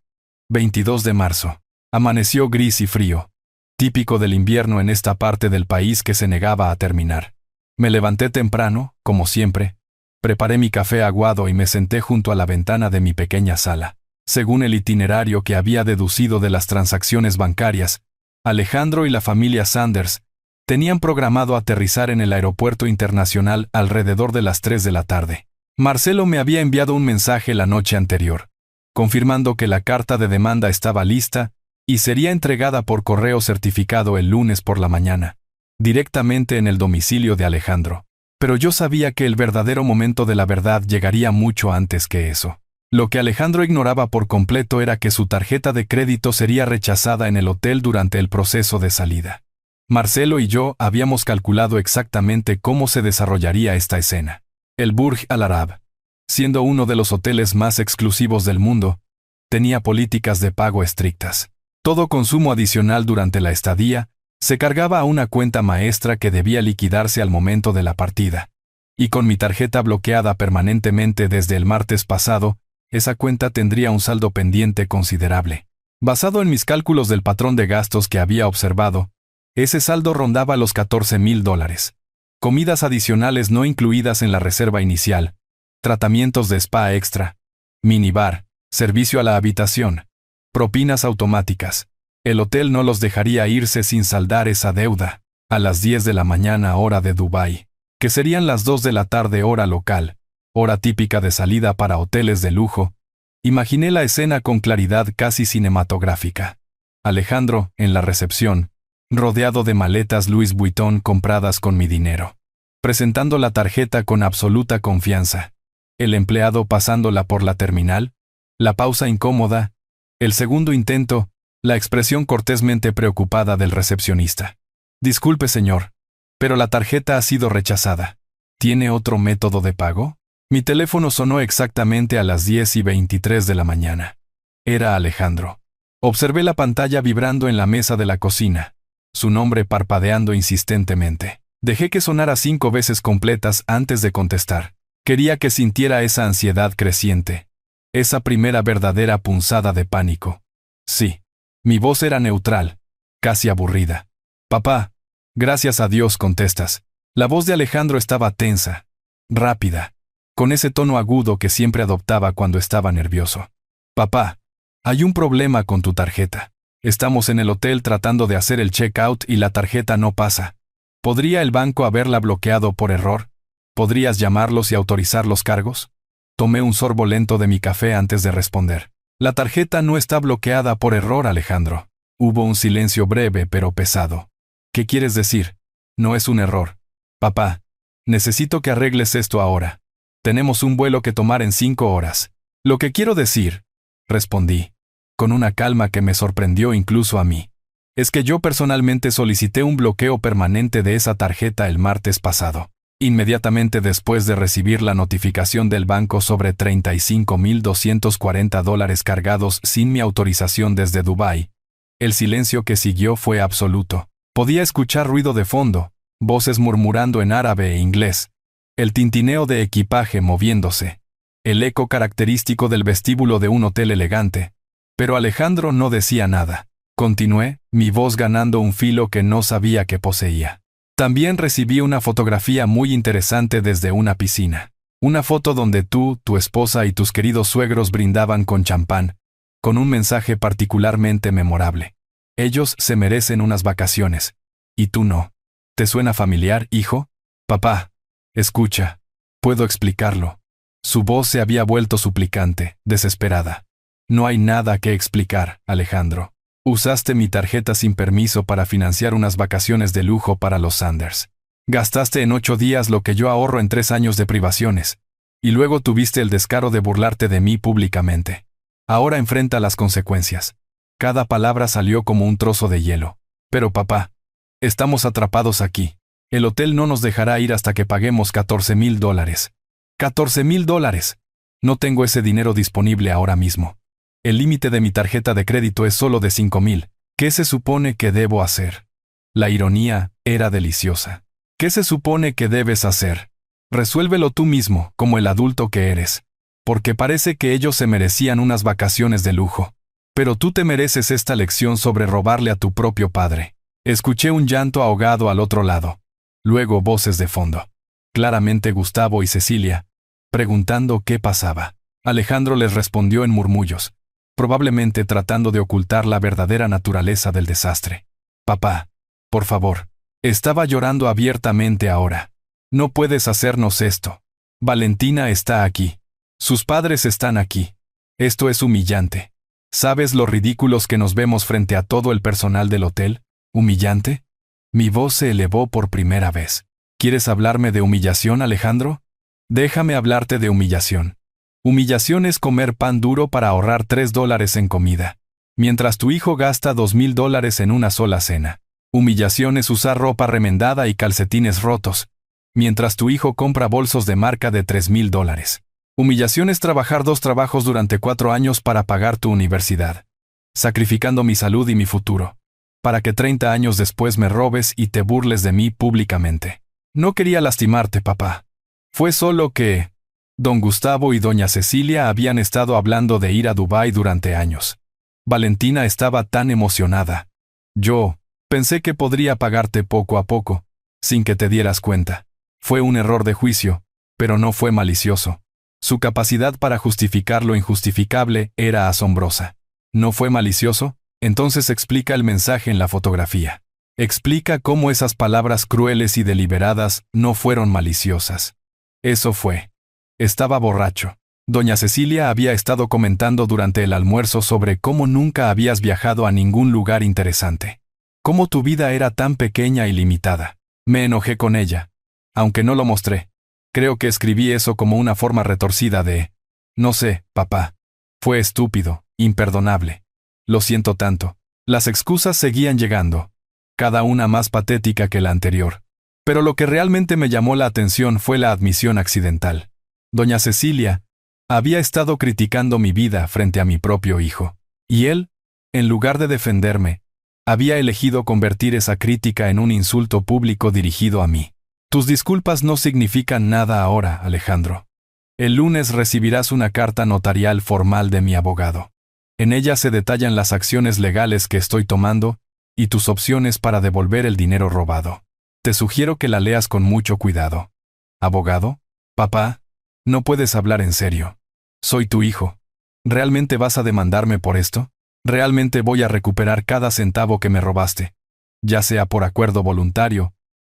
22 de marzo. Amaneció gris y frío. Típico del invierno en esta parte del país que se negaba a terminar. Me levanté temprano, como siempre. Preparé mi café aguado y me senté junto a la ventana de mi pequeña sala. Según el itinerario que había deducido de las transacciones bancarias, Alejandro y la familia Sanders tenían programado aterrizar en el aeropuerto internacional alrededor de las 3 de la tarde. Marcelo me había enviado un mensaje la noche anterior, confirmando que la carta de demanda estaba lista y sería entregada por correo certificado el lunes por la mañana, directamente en el domicilio de Alejandro. Pero yo sabía que el verdadero momento de la verdad llegaría mucho antes que eso. Lo que Alejandro ignoraba por completo era que su tarjeta de crédito sería rechazada en el hotel durante el proceso de salida. Marcelo y yo habíamos calculado exactamente cómo se desarrollaría esta escena. El Burj Al Arab, siendo uno de los hoteles más exclusivos del mundo, tenía políticas de pago estrictas. Todo consumo adicional durante la estadía se cargaba a una cuenta maestra que debía liquidarse al momento de la partida. Y con mi tarjeta bloqueada permanentemente desde el martes pasado, esa cuenta tendría un saldo pendiente considerable. Basado en mis cálculos del patrón de gastos que había observado, ese saldo rondaba los $14,000. Comidas adicionales no incluidas en la reserva inicial, tratamientos de spa extra, minibar, servicio a la habitación, propinas automáticas. El hotel no los dejaría irse sin saldar esa deuda. A las 10 de la mañana hora de Dubái, que serían las 2 de la tarde hora local, hora típica de salida para hoteles de lujo, imaginé la escena con claridad casi cinematográfica. Alejandro, en la recepción, rodeado de maletas Louis Vuitton compradas con mi dinero, presentando la tarjeta con absoluta confianza. El empleado pasándola por la terminal, la pausa incómoda, el segundo intento, la expresión cortésmente preocupada del recepcionista. Disculpe, señor, pero la tarjeta ha sido rechazada. ¿Tiene otro método de pago? Mi teléfono sonó exactamente a las 10:23 de la mañana. Era Alejandro. Observé la pantalla vibrando en la mesa de la cocina, su nombre parpadeando insistentemente. Dejé que sonara 5 veces completas antes de contestar. Quería que sintiera esa ansiedad creciente, esa primera verdadera punzada de pánico. Sí. Mi voz era neutral, casi aburrida. Papá, gracias a Dios, contestas. La voz de Alejandro estaba tensa, rápida, con ese tono agudo que siempre adoptaba cuando estaba nervioso. Papá, hay un problema con tu tarjeta. Estamos en el hotel tratando de hacer el check-out y la tarjeta no pasa. ¿Podría el banco haberla bloqueado por error? ¿Podrías llamarlos y autorizar los cargos? Tomé un sorbo lento de mi café antes de responder. La tarjeta no está bloqueada por error, Alejandro. Hubo un silencio breve pero pesado. ¿Qué quieres decir? No es un error. Papá, necesito que arregles esto ahora. Tenemos un vuelo que tomar en 5 horas. Lo que quiero decir, respondí, con una calma que me sorprendió incluso a mí, es que yo personalmente solicité un bloqueo permanente de esa tarjeta el martes pasado. Inmediatamente después de recibir la notificación del banco sobre $35,240 cargados sin mi autorización desde Dubái, el silencio que siguió fue absoluto. Podía escuchar ruido de fondo, voces murmurando en árabe e inglés, el tintineo de equipaje moviéndose, el eco característico del vestíbulo de un hotel elegante. Pero Alejandro no decía nada. Continué, mi voz ganando un filo que no sabía que poseía. También recibí una fotografía muy interesante desde una piscina. Una foto donde tú, tu esposa y tus queridos suegros brindaban con champán, con un mensaje particularmente memorable. Ellos se merecen unas vacaciones, y tú no. ¿Te suena familiar, hijo? Papá, escucha. Puedo explicarlo. Su voz se había vuelto suplicante, desesperada. No hay nada que explicar, Alejandro. Usaste mi tarjeta sin permiso para financiar unas vacaciones de lujo para los Sanders. Gastaste en 8 días lo que yo ahorro en 3 años de privaciones. Y luego tuviste el descaro de burlarte de mí públicamente. Ahora enfrenta las consecuencias. Cada palabra salió como un trozo de hielo. Pero papá, estamos atrapados aquí. El hotel no nos dejará ir hasta que paguemos $14,000. $14,000. No tengo ese dinero disponible ahora mismo. El límite de mi tarjeta de crédito es solo de $5,000. ¿Qué se supone que debo hacer? La ironía era deliciosa. ¿Qué se supone que debes hacer? Resuélvelo tú mismo, como el adulto que eres. Porque parece que ellos se merecían unas vacaciones de lujo. Pero tú te mereces esta lección sobre robarle a tu propio padre. Escuché un llanto ahogado al otro lado. Luego voces de fondo. Claramente Gustavo y Cecilia, preguntando qué pasaba. Alejandro les respondió en murmullos, probablemente tratando de ocultar la verdadera naturaleza del desastre. Papá, por favor. Estaba llorando abiertamente ahora. No puedes hacernos esto. Valentina está aquí. Sus padres están aquí. Esto es humillante. ¿Sabes lo ridículos que nos vemos frente a todo el personal del hotel? ¿Humillante? Mi voz se elevó por primera vez. ¿Quieres hablarme de humillación, Alejandro? Déjame hablarte de humillación. Humillación es comer pan duro para ahorrar $3 en comida, mientras tu hijo gasta $2,000 en una sola cena. Humillación es usar ropa remendada y calcetines rotos, mientras tu hijo compra bolsos de marca de $3,000. Humillación es trabajar 2 trabajos durante 4 años para pagar tu universidad, sacrificando mi salud y mi futuro, para que 30 años después me robes y te burles de mí públicamente. No quería lastimarte, papá. Fue solo que don Gustavo y doña Cecilia habían estado hablando de ir a Dubái durante años. Valentina estaba tan emocionada. Yo pensé que podría pagarte poco a poco, sin que te dieras cuenta. Fue un error de juicio, pero no fue malicioso. Su capacidad para justificar lo injustificable era asombrosa. ¿No fue malicioso? Entonces explica el mensaje en la fotografía. Explica cómo esas palabras crueles y deliberadas no fueron maliciosas. Eso fue. Estaba borracho. Doña Cecilia había estado comentando durante el almuerzo sobre cómo nunca habías viajado a ningún lugar interesante. Cómo tu vida era tan pequeña y limitada. Me enojé con ella. Aunque no lo mostré. Creo que escribí eso como una forma retorcida de... No sé, papá. Fue estúpido, imperdonable. Lo siento tanto. Las excusas seguían llegando, cada una más patética que la anterior. Pero lo que realmente me llamó la atención fue la admisión accidental. Doña Cecilia había estado criticando mi vida frente a mi propio hijo. Y él, en lugar de defenderme, había elegido convertir esa crítica en un insulto público dirigido a mí. Tus disculpas no significan nada ahora, Alejandro. El lunes recibirás una carta notarial formal de mi abogado. En ella se detallan las acciones legales que estoy tomando y tus opciones para devolver el dinero robado. Te sugiero que la leas con mucho cuidado. ¿Abogado? Papá, no puedes hablar en serio. Soy tu hijo. ¿Realmente vas a demandarme por esto? ¿Realmente voy a recuperar cada centavo que me robaste? Ya sea por acuerdo voluntario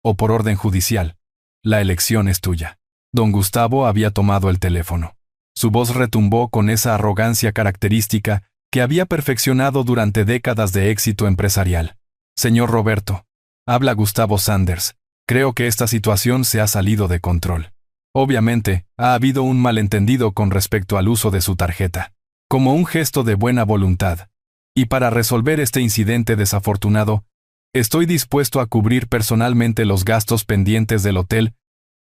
o por orden judicial. La elección es tuya. Don Gustavo había tomado el teléfono. Su voz retumbó con esa arrogancia característica que había perfeccionado durante décadas de éxito empresarial. Señor Roberto, habla Gustavo Sanders. Creo que esta situación se ha salido de control. Obviamente, ha habido un malentendido con respecto al uso de su tarjeta. Como un gesto de buena voluntad. Y para resolver este incidente desafortunado, estoy dispuesto a cubrir personalmente los gastos pendientes del hotel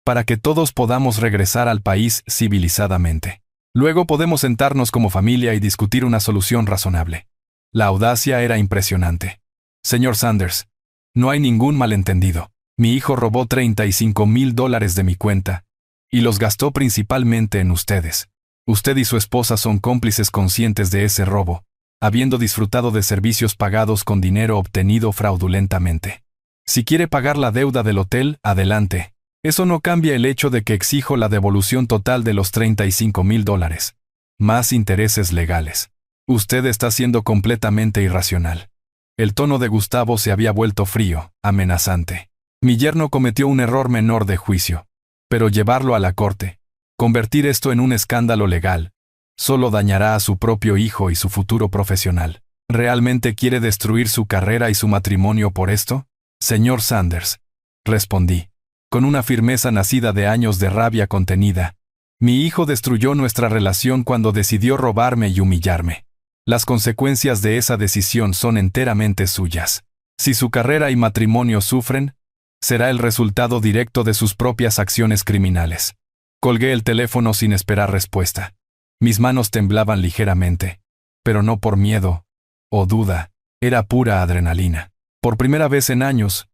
para que todos podamos regresar al país civilizadamente. Luego podemos sentarnos como familia y discutir una solución razonable. La audacia era impresionante. Señor Sanders, no hay ningún malentendido. Mi hijo robó $35,000 de mi cuenta y los gastó principalmente en ustedes. Usted y su esposa son cómplices conscientes de ese robo, habiendo disfrutado de servicios pagados con dinero obtenido fraudulentamente. Si quiere pagar la deuda del hotel, adelante. Eso no cambia el hecho de que exijo la devolución total de los $35,000. Más intereses legales. Usted está siendo completamente irracional. El tono de Gustavo se había vuelto frío, amenazante. Mi yerno cometió un error menor de juicio. Pero llevarlo a la corte, convertir esto en un escándalo legal, solo dañará a su propio hijo y su futuro profesional. ¿Realmente quiere destruir su carrera y su matrimonio por esto? Señor Sanders, respondí, con una firmeza nacida de años de rabia contenida. Mi hijo destruyó nuestra relación cuando decidió robarme y humillarme. Las consecuencias de esa decisión son enteramente suyas. Si su carrera y matrimonio sufren, será el resultado directo de sus propias acciones criminales. Colgué el teléfono sin esperar respuesta. Mis manos temblaban ligeramente, pero no por miedo o duda, era pura adrenalina. Por primera vez en años,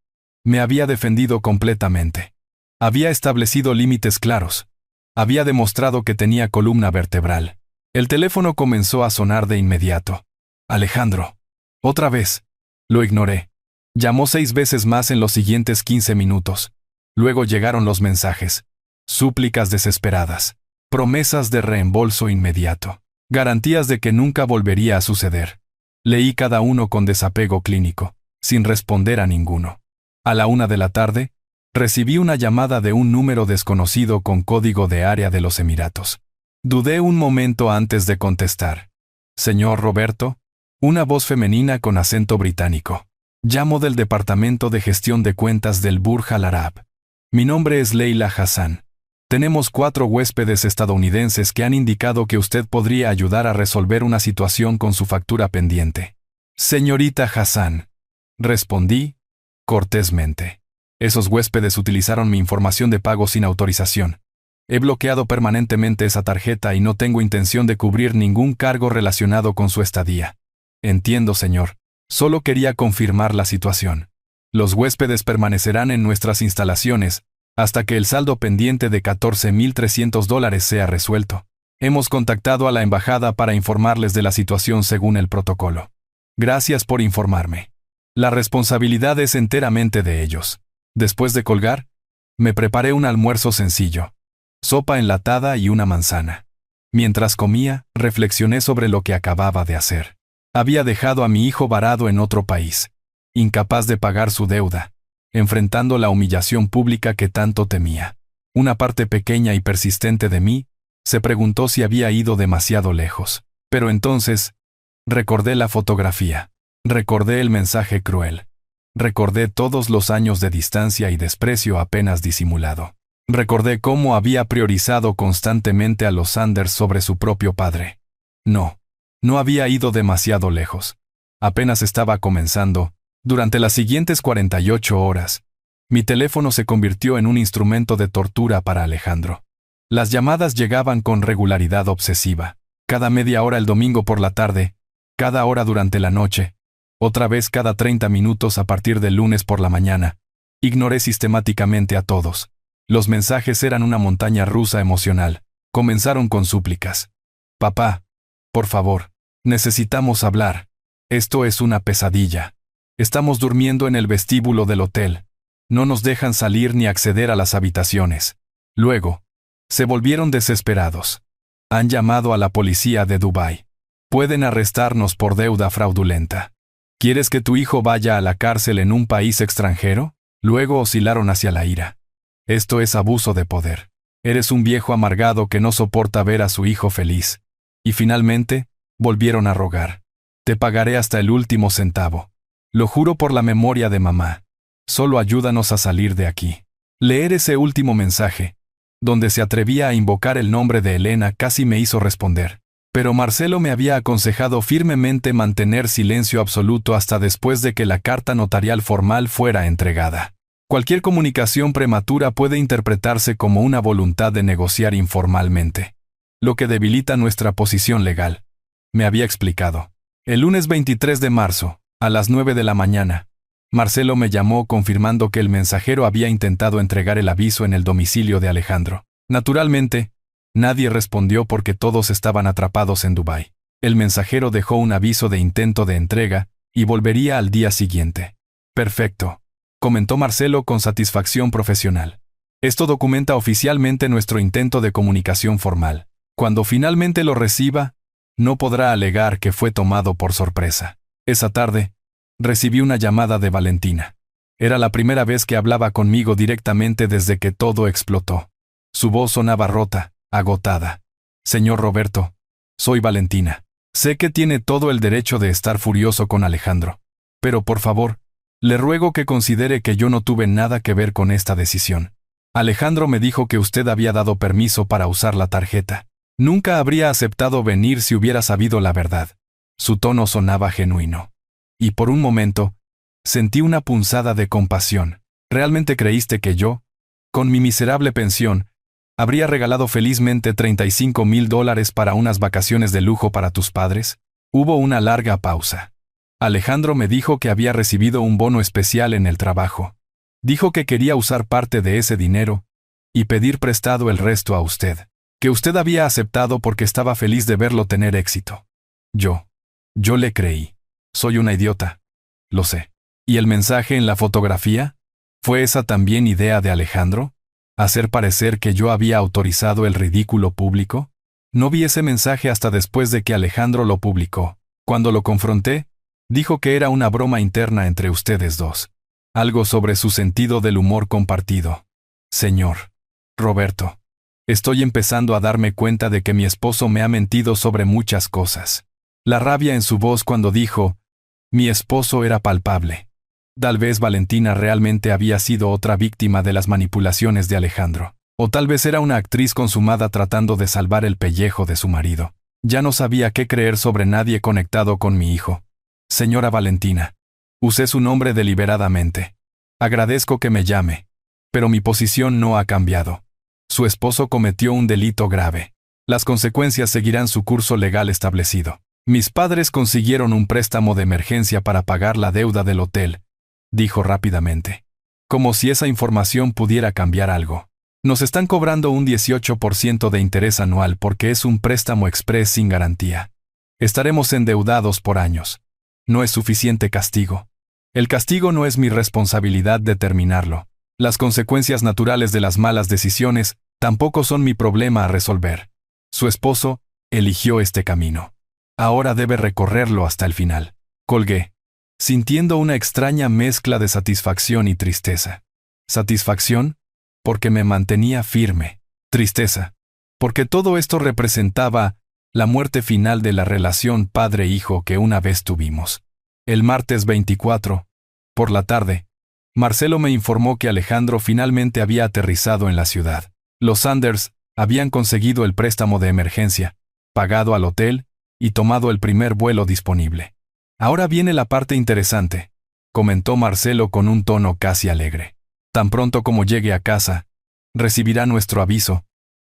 me había defendido completamente. Había establecido límites claros. Había demostrado que tenía columna vertebral. El teléfono comenzó a sonar de inmediato. Alejandro. Otra vez. Lo ignoré. Llamó 6 veces más en los siguientes 15 minutos. Luego llegaron los mensajes. Súplicas desesperadas. Promesas de reembolso inmediato. Garantías de que nunca volvería a suceder. Leí cada uno con desapego clínico, sin responder a ninguno. A la 1 de la tarde, recibí una llamada de un número desconocido con código de área de los Emiratos. Dudé un momento antes de contestar. Señor Roberto, una voz femenina con acento británico. Llamo del Departamento de Gestión de Cuentas del Burj Al Arab. Mi nombre es Leila Hassan. Tenemos 4 huéspedes estadounidenses que han indicado que usted podría ayudar a resolver una situación con su factura pendiente. Señorita Hassan, respondí cortésmente. Esos huéspedes utilizaron mi información de pago sin autorización. He bloqueado permanentemente esa tarjeta y no tengo intención de cubrir ningún cargo relacionado con su estadía. Entiendo, señor. Solo quería confirmar la situación. Los huéspedes permanecerán en nuestras instalaciones hasta que el saldo pendiente de $14,300 sea resuelto. Hemos contactado a la embajada para informarles de la situación según el protocolo. Gracias por informarme. La responsabilidad es enteramente de ellos. Después de colgar, me preparé un almuerzo sencillo. Sopa enlatada y una manzana. Mientras comía, reflexioné sobre lo que acababa de hacer. Había dejado a mi hijo varado en otro país, incapaz de pagar su deuda, enfrentando la humillación pública que tanto temía. Una parte pequeña y persistente de mí se preguntó si había ido demasiado lejos. Pero entonces, recordé la fotografía. Recordé el mensaje cruel. Recordé todos los años de distancia y desprecio apenas disimulado. Recordé cómo había priorizado constantemente a los Sanders sobre su propio padre. No había ido demasiado lejos. Apenas estaba comenzando. Durante las siguientes 48 horas, mi teléfono se convirtió en un instrumento de tortura para Alejandro. Las llamadas llegaban con regularidad obsesiva. Cada media hora el domingo por la tarde, cada hora durante la noche, otra vez cada 30 minutos a partir del lunes por la mañana. Ignoré sistemáticamente a todos. Los mensajes eran una montaña rusa emocional. Comenzaron con súplicas. Papá, por favor, necesitamos hablar. Esto es una pesadilla. Estamos durmiendo en el vestíbulo del hotel. No nos dejan salir ni acceder a las habitaciones. Luego, se volvieron desesperados. Han llamado a la policía de Dubái. Pueden arrestarnos por deuda fraudulenta. ¿Quieres que tu hijo vaya a la cárcel en un país extranjero? Luego oscilaron hacia la ira. Esto es abuso de poder. Eres un viejo amargado que no soporta ver a su hijo feliz. Y finalmente, volvieron a rogar. Te pagaré hasta el último centavo. Lo juro por la memoria de mamá. Solo ayúdanos a salir de aquí. Leer ese último mensaje, donde se atrevía a invocar el nombre de Elena, casi me hizo responder. Pero Marcelo me había aconsejado firmemente mantener silencio absoluto hasta después de que la carta notarial formal fuera entregada. Cualquier comunicación prematura puede interpretarse como una voluntad de negociar informalmente, lo que debilita nuestra posición legal. Me había explicado. El lunes 23 de marzo, a las 9 de la mañana, Marcelo me llamó confirmando que el mensajero había intentado entregar el aviso en el domicilio de Alejandro. Naturalmente, nadie respondió porque todos estaban atrapados en Dubái. El mensajero dejó un aviso de intento de entrega y volvería al día siguiente. Perfecto, comentó Marcelo con satisfacción profesional. Esto documenta oficialmente nuestro intento de comunicación formal. Cuando finalmente lo reciba, no podrá alegar que fue tomado por sorpresa. Esa tarde, recibí una llamada de Valentina. Era la primera vez que hablaba conmigo directamente desde que todo explotó. Su voz sonaba rota, agotada. Señor Roberto, soy Valentina. Sé que tiene todo el derecho de estar furioso con Alejandro. Pero por favor, le ruego que considere que yo no tuve nada que ver con esta decisión. Alejandro me dijo que usted había dado permiso para usar la tarjeta. Nunca habría aceptado venir si hubiera sabido la verdad. Su tono sonaba genuino. Y por un momento, sentí una punzada de compasión. ¿Realmente creíste que yo, con mi miserable pensión, habría regalado felizmente $35,000 para unas vacaciones de lujo para tus padres? Hubo una larga pausa. Alejandro me dijo que había recibido un bono especial en el trabajo. Dijo que quería usar parte de ese dinero y pedir prestado el resto a usted. Que usted había aceptado porque estaba feliz de verlo tener éxito. Yo le creí. Soy una idiota. Lo sé. ¿Y el mensaje en la fotografía? ¿Fue esa también idea de Alejandro? ¿Hacer parecer que yo había autorizado el ridículo público? No vi ese mensaje hasta después de que Alejandro lo publicó. Cuando lo confronté, dijo que era una broma interna entre ustedes dos. Algo sobre su sentido del humor compartido. Señor Roberto, estoy empezando a darme cuenta de que mi esposo me ha mentido sobre muchas cosas. La rabia en su voz cuando dijo, mi esposo era palpable. Tal vez Valentina realmente había sido otra víctima de las manipulaciones de Alejandro. O tal vez era una actriz consumada tratando de salvar el pellejo de su marido. Ya no sabía qué creer sobre nadie conectado con mi hijo. Señora Valentina, usé su nombre deliberadamente. Agradezco que me llame. Pero mi posición no ha cambiado. Su esposo cometió un delito grave. Las consecuencias seguirán su curso legal establecido. Mis padres consiguieron un préstamo de emergencia para pagar la deuda del hotel, dijo rápidamente. Como si esa información pudiera cambiar algo. Nos están cobrando un 18% de interés anual porque es un préstamo express sin garantía. Estaremos endeudados por años. No es suficiente castigo. El castigo no es mi responsabilidad determinarlo. Las consecuencias naturales de las malas decisiones tampoco son mi problema a resolver. Su esposo eligió este camino. Ahora debe recorrerlo hasta el final. Colgué, sintiendo una extraña mezcla de satisfacción y tristeza. Satisfacción, porque me mantenía firme. Tristeza, porque todo esto representaba la muerte final de la relación padre-hijo que una vez tuvimos. El martes 24, por la tarde, Marcelo me informó que Alejandro finalmente había aterrizado en la ciudad. Los Sanders habían conseguido el préstamo de emergencia, pagado al hotel y tomado el primer vuelo disponible. Ahora viene la parte interesante, comentó Marcelo con un tono casi alegre. Tan pronto como llegue a casa, recibirá nuestro aviso,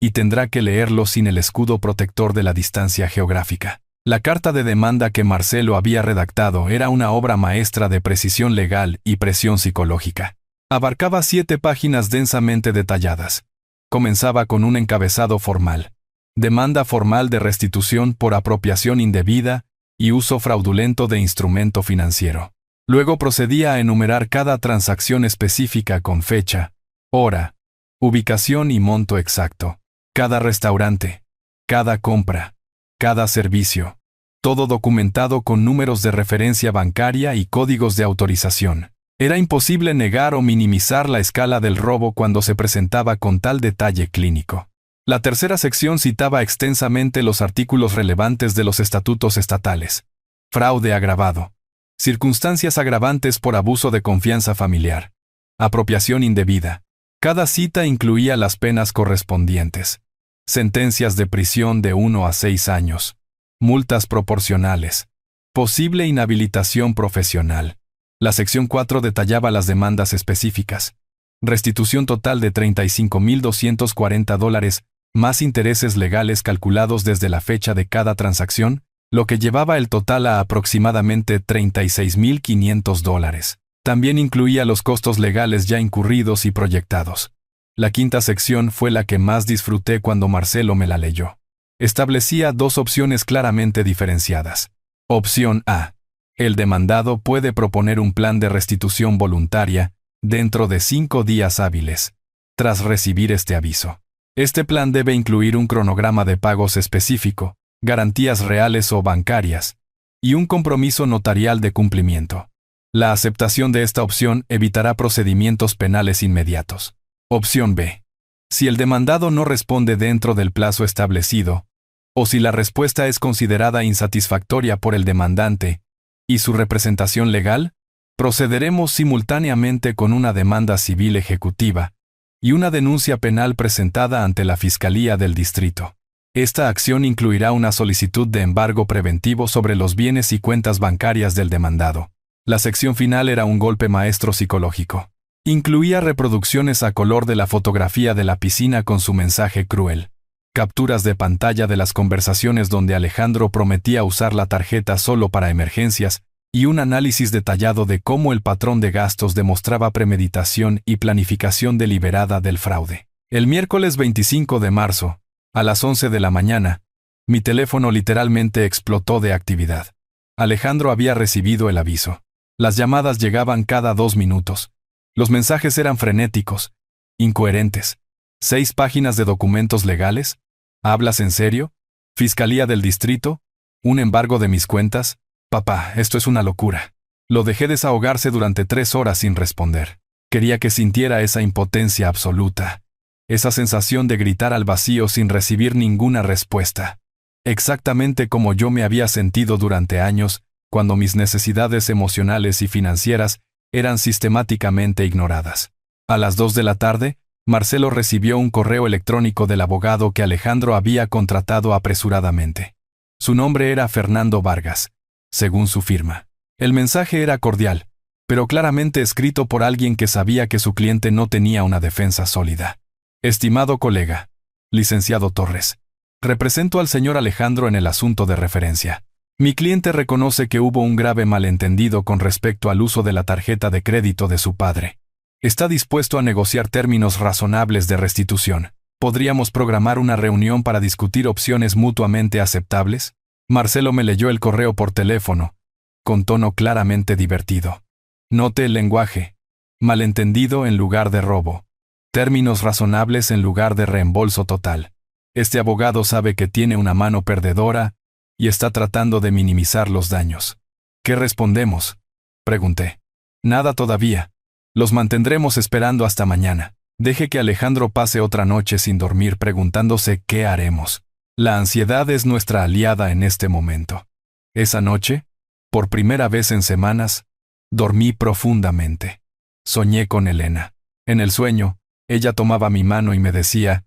y tendrá que leerlo sin el escudo protector de la distancia geográfica. La carta de demanda que Marcelo había redactado era una obra maestra de precisión legal y presión psicológica. Abarcaba 7 páginas densamente detalladas. Comenzaba con un encabezado formal. Demanda formal de restitución por apropiación indebida y uso fraudulento de instrumento financiero. Luego procedía a enumerar cada transacción específica con fecha, hora, ubicación y monto exacto. Cada restaurante, cada compra, cada servicio. Todo documentado con números de referencia bancaria y códigos de autorización. Era imposible negar o minimizar la escala del robo cuando se presentaba con tal detalle clínico. La tercera sección citaba extensamente los artículos relevantes de los estatutos estatales. Fraude agravado. Circunstancias agravantes por abuso de confianza familiar. Apropiación indebida. Cada cita incluía las penas correspondientes. Sentencias de prisión de 1 a 6 años. Multas proporcionales. Posible inhabilitación profesional. La sección 4 detallaba las demandas específicas. Restitución total de $35,240, más intereses legales calculados desde la fecha de cada transacción, lo que llevaba el total a aproximadamente $36,500. También incluía los costos legales ya incurridos y proyectados. La quinta sección fue la que más disfruté cuando Marcelo me la leyó. Establecía 2 opciones claramente diferenciadas. Opción A. El demandado puede proponer un plan de restitución voluntaria dentro de 5 días hábiles, tras recibir este aviso. Este plan debe incluir un cronograma de pagos específico, garantías reales o bancarias, y un compromiso notarial de cumplimiento. La aceptación de esta opción evitará procedimientos penales inmediatos. Opción B. Si el demandado no responde dentro del plazo establecido, o si la respuesta es considerada insatisfactoria por el demandante y su representación legal, procederemos simultáneamente con una demanda civil ejecutiva y una denuncia penal presentada ante la Fiscalía del Distrito. Esta acción incluirá una solicitud de embargo preventivo sobre los bienes y cuentas bancarias del demandado. La sección final era un golpe maestro psicológico. Incluía reproducciones a color de la fotografía de la piscina con su mensaje cruel, capturas de pantalla de las conversaciones donde Alejandro prometía usar la tarjeta solo para emergencias, y un análisis detallado de cómo el patrón de gastos demostraba premeditación y planificación deliberada del fraude. El miércoles 25 de marzo, a las 11 de la mañana, mi teléfono literalmente explotó de actividad. Alejandro había recibido el aviso. Las llamadas llegaban cada 2 minutos. Los mensajes eran frenéticos, incoherentes. 6 páginas de documentos legales. ¿Hablas en serio? ¿Fiscalía del Distrito? ¿Un embargo de mis cuentas? Papá, esto es una locura. Lo dejé desahogarse durante 3 horas sin responder. Quería que sintiera esa impotencia absoluta, esa sensación de gritar al vacío sin recibir ninguna respuesta. Exactamente como yo me había sentido durante años, cuando mis necesidades emocionales y financieras eran sistemáticamente ignoradas. A las 2 de la tarde, Marcelo recibió un correo electrónico del abogado que Alejandro había contratado apresuradamente. Su nombre era Fernando Vargas, según su firma. El mensaje era cordial, pero claramente escrito por alguien que sabía que su cliente no tenía una defensa sólida. Estimado colega, licenciado Torres, represento al señor Alejandro en el asunto de referencia. Mi cliente reconoce que hubo un grave malentendido con respecto al uso de la tarjeta de crédito de su padre. Está dispuesto a negociar términos razonables de restitución. ¿Podríamos programar una reunión para discutir opciones mutuamente aceptables? Marcelo me leyó el correo por teléfono, con tono claramente divertido. Note el lenguaje. Malentendido en lugar de robo. Términos razonables en lugar de reembolso total. Este abogado sabe que tiene una mano perdedora y está tratando de minimizar los daños. ¿Qué respondemos?, pregunté. Nada todavía. Los mantendremos esperando hasta mañana. Deje que Alejandro pase otra noche sin dormir preguntándose qué haremos. La ansiedad es nuestra aliada en este momento. Esa noche, por primera vez en semanas, dormí profundamente. Soñé con Elena. En el sueño, ella tomaba mi mano y me decía: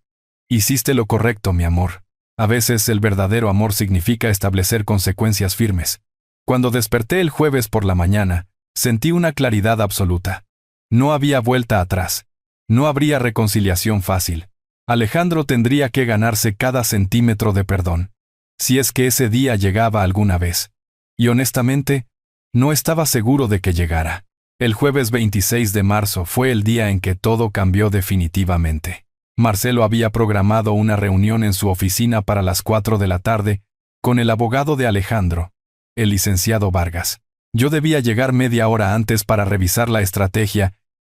«Hiciste lo correcto, mi amor». A veces el verdadero amor significa establecer consecuencias firmes. Cuando desperté el jueves por la mañana, sentí una claridad absoluta. No había vuelta atrás. No habría reconciliación fácil. Alejandro tendría que ganarse cada centímetro de perdón, si es que ese día llegaba alguna vez. Y honestamente, no estaba seguro de que llegara. El jueves 26 de marzo fue el día en que todo cambió definitivamente. Marcelo había programado una reunión en su oficina para las 4 de la tarde con el abogado de Alejandro, el licenciado Vargas. Yo debía llegar media hora antes para revisar la estrategia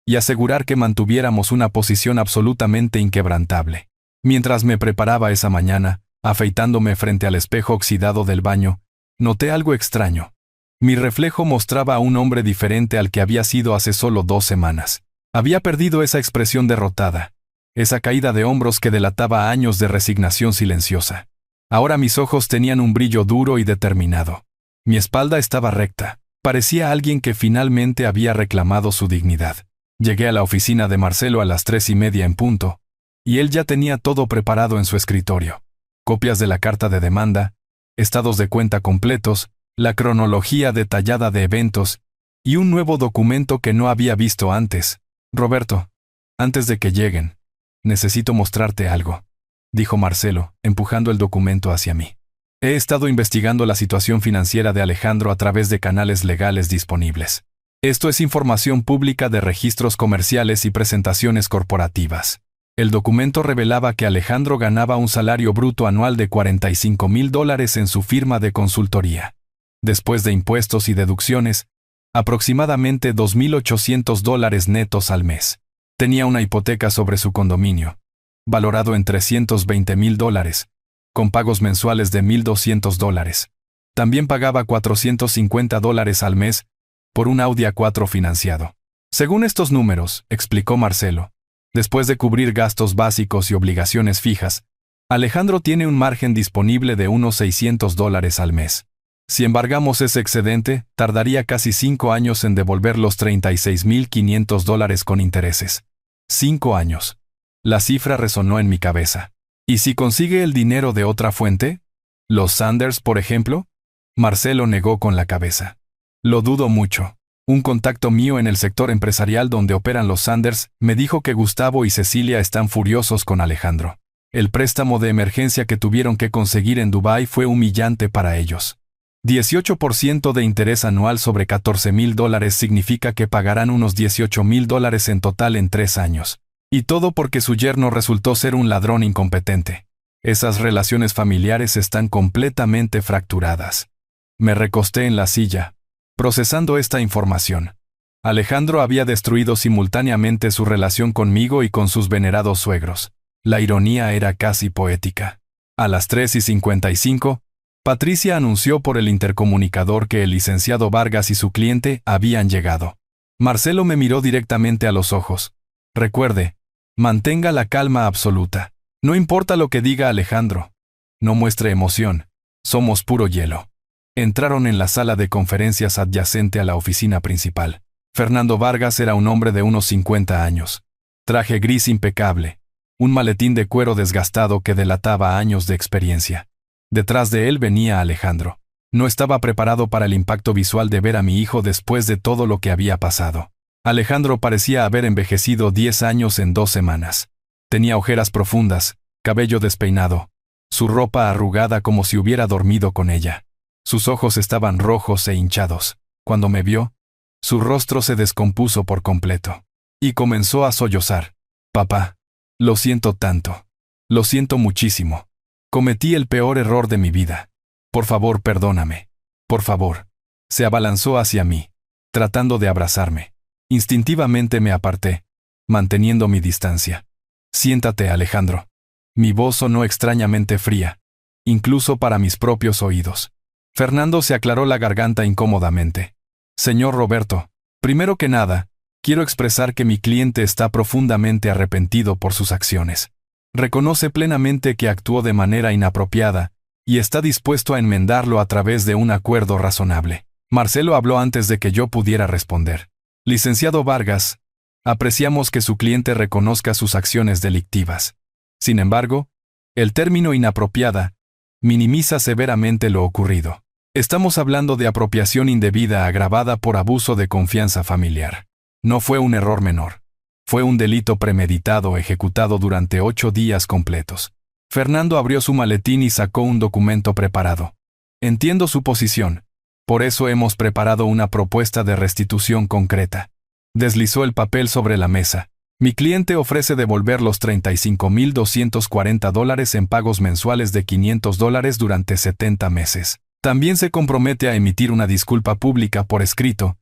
y asegurar que mantuviéramos una posición absolutamente inquebrantable. Mientras me preparaba esa mañana, afeitándome frente al espejo oxidado del baño, noté algo extraño. Mi reflejo mostraba a un hombre diferente al que había sido hace solo 2 semanas. Había perdido esa expresión derrotada, esa caída de hombros que delataba años de resignación silenciosa. Ahora mis ojos tenían un brillo duro y determinado. Mi espalda estaba recta. Parecía alguien que finalmente había reclamado su dignidad. Llegué a la oficina de Marcelo a las 3:30 en punto, y él ya tenía todo preparado en su escritorio. Copias de la carta de demanda, estados de cuenta completos, la cronología detallada de eventos, y un nuevo documento que no había visto antes. «Roberto, antes de que lleguen, necesito mostrarte algo», dijo Marcelo, empujando el documento hacia mí. He estado investigando la situación financiera de Alejandro a través de canales legales disponibles. Esto es información pública de registros comerciales y presentaciones corporativas. El documento revelaba que Alejandro ganaba un salario bruto anual de $45,000 en su firma de consultoría. Después de impuestos y deducciones, aproximadamente $2,800 netos al mes. Tenía una hipoteca sobre su condominio, valorado en $320,000, con pagos mensuales de $1,200. También pagaba $450 al mes por un Audi A4 financiado. Según estos números, explicó Marcelo, después de cubrir gastos básicos y obligaciones fijas, Alejandro tiene un margen disponible de unos $600 al mes. Si embargamos ese excedente, tardaría casi 5 años en devolver los $36.500 con intereses. 5 años. La cifra resonó en mi cabeza. ¿Y si consigue el dinero de otra fuente? ¿Los Sanders, por ejemplo? Marcelo negó con la cabeza. Lo dudo mucho. Un contacto mío en el sector empresarial donde operan los Sanders me dijo que Gustavo y Cecilia están furiosos con Alejandro. El préstamo de emergencia que tuvieron que conseguir en Dubái fue humillante para ellos. 18% de interés anual sobre $14,000 significa que pagarán unos $18,000 en total en 3 años. Y todo porque su yerno resultó ser un ladrón incompetente. Esas relaciones familiares están completamente fracturadas. Me recosté en la silla, procesando esta información. Alejandro había destruido simultáneamente su relación conmigo y con sus venerados suegros. La ironía era casi poética. A las 3:55, Patricia anunció por el intercomunicador que el licenciado Vargas y su cliente habían llegado. Marcelo me miró directamente a los ojos. Recuerde, mantenga la calma absoluta. No importa lo que diga Alejandro. No muestre emoción. Somos puro hielo. Entraron en la sala de conferencias adyacente a la oficina principal. Fernando Vargas era un hombre de unos 50 años. Traje gris impecable. Un maletín de cuero desgastado que delataba años de experiencia. Detrás de él venía Alejandro. No estaba preparado para el impacto visual de ver a mi hijo después de todo lo que había pasado. Alejandro parecía haber envejecido 10 años en 2 semanas. Tenía ojeras profundas, cabello despeinado, su ropa arrugada como si hubiera dormido con ella. Sus ojos estaban rojos e hinchados. Cuando me vio, su rostro se descompuso por completo. Y comenzó a sollozar. Papá, lo siento tanto. Lo siento muchísimo. Cometí el peor error de mi vida. Por favor, perdóname. Por favor. Se abalanzó hacia mí, tratando de abrazarme. Instintivamente me aparté, manteniendo mi distancia. Siéntate, Alejandro. Mi voz sonó extrañamente fría, incluso para mis propios oídos. Fernando se aclaró la garganta incómodamente. Señor Roberto, primero que nada, quiero expresar que mi cliente está profundamente arrepentido por sus acciones. Reconoce plenamente que actuó de manera inapropiada y está dispuesto a enmendarlo a través de un acuerdo razonable. Marcelo habló antes de que yo pudiera responder. Licenciado Vargas, apreciamos que su cliente reconozca sus acciones delictivas. Sin embargo, el término inapropiada minimiza severamente lo ocurrido. Estamos hablando de apropiación indebida agravada por abuso de confianza familiar. No fue un error menor. Fue un delito premeditado ejecutado durante 8 días completos. Fernando abrió su maletín y sacó un documento preparado. Entiendo su posición. Por eso hemos preparado una propuesta de restitución concreta. Deslizó el papel sobre la mesa. Mi cliente ofrece devolver los $35,240 en pagos mensuales de $500 durante 70 meses. También se compromete a emitir una disculpa pública por escrito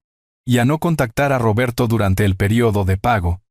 y a no contactar a Roberto durante el periodo de pago,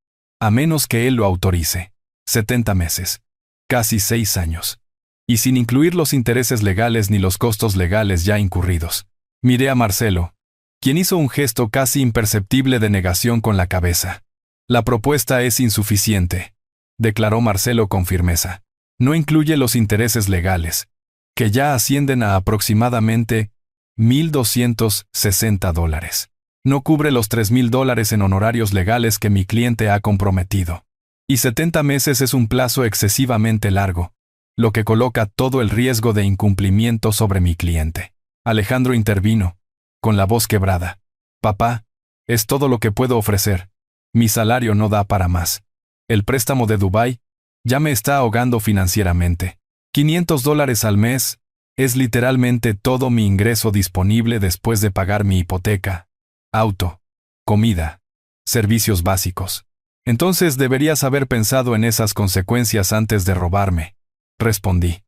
a menos que él lo autorice. 70 meses. Casi 6 años. Y sin incluir los intereses legales ni los costos legales ya incurridos. Miré a Marcelo, quien hizo un gesto casi imperceptible de negación con la cabeza. La propuesta es insuficiente, declaró Marcelo con firmeza. No incluye los intereses legales, que ya ascienden a aproximadamente $1,260. No cubre los $3,000 en honorarios legales que mi cliente ha comprometido. Y 70 meses es un plazo excesivamente largo, lo que coloca todo el riesgo de incumplimiento sobre mi cliente. Alejandro intervino, con la voz quebrada. Papá, es todo lo que puedo ofrecer. Mi salario no da para más. El préstamo de Dubái ya me está ahogando financieramente. $500 al mes es literalmente todo mi ingreso disponible después de pagar mi hipoteca, auto, comida, servicios básicos. Entonces deberías haber pensado en esas consecuencias antes de robarme, respondí,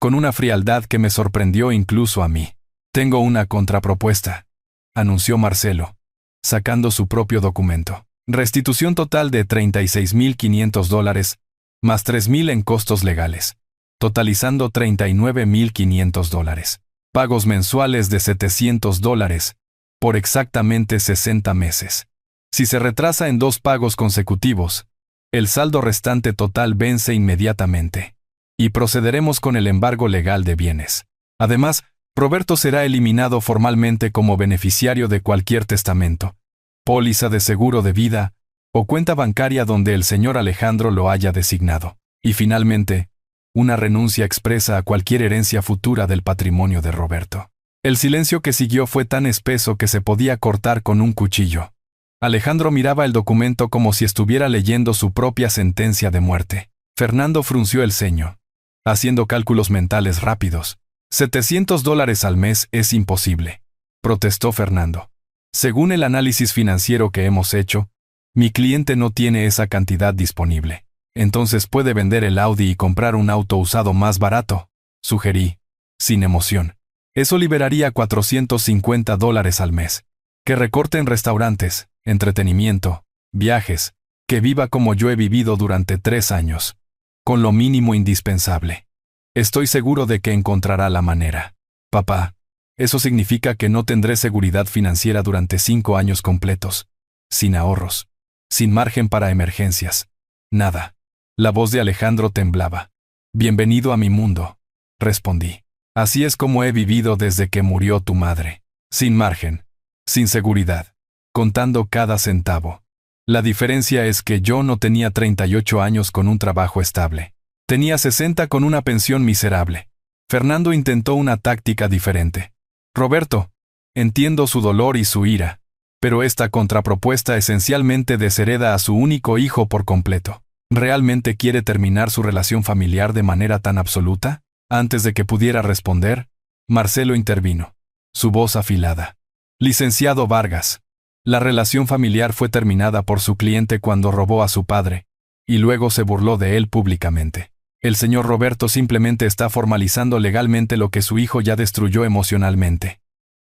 con una frialdad que me sorprendió incluso a mí. Tengo una contrapropuesta, anunció Marcelo, sacando su propio documento. Restitución total de $36,500, más $3,000 en costos legales, totalizando $39,500. Pagos mensuales de $700, por exactamente 60 meses. Si se retrasa en 2 pagos consecutivos, el saldo restante total vence inmediatamente. Y procederemos con el embargo legal de bienes. Además, Roberto será eliminado formalmente como beneficiario de cualquier testamento, póliza de seguro de vida o cuenta bancaria donde el señor Alejandro lo haya designado. Y finalmente, una renuncia expresa a cualquier herencia futura del patrimonio de Roberto. El silencio que siguió fue tan espeso que se podía cortar con un cuchillo. Alejandro miraba el documento como si estuviera leyendo su propia sentencia de muerte. Fernando frunció el ceño, haciendo cálculos mentales rápidos. $700 al mes es imposible, protestó Fernando. Según el análisis financiero que hemos hecho, mi cliente no tiene esa cantidad disponible. Entonces puede vender el Audi y comprar un auto usado más barato, sugerí, sin emoción. Eso liberaría $450 al mes. Que recorte en restaurantes, entretenimiento, viajes, que viva como yo he vivido durante 3 años, con lo mínimo indispensable. Estoy seguro de que encontrará la manera. Papá, eso significa que no tendré seguridad financiera durante 5 años completos, sin ahorros, sin margen para emergencias, nada. La voz de Alejandro temblaba. Bienvenido a mi mundo, respondí. Así es como he vivido desde que murió tu madre, sin margen, sin seguridad, contando cada centavo. La diferencia es que yo no tenía 38 años con un trabajo estable. Tenía 60 con una pensión miserable. Fernando intentó una táctica diferente. Roberto, entiendo su dolor y su ira, pero esta contrapropuesta esencialmente deshereda a su único hijo por completo. ¿Realmente quiere terminar su relación familiar de manera tan absoluta? Antes de que pudiera responder, Marcelo intervino, su voz afilada. Licenciado Vargas, la relación familiar fue terminada por su cliente cuando robó a su padre, y luego se burló de él públicamente. El señor Roberto simplemente está formalizando legalmente lo que su hijo ya destruyó emocionalmente.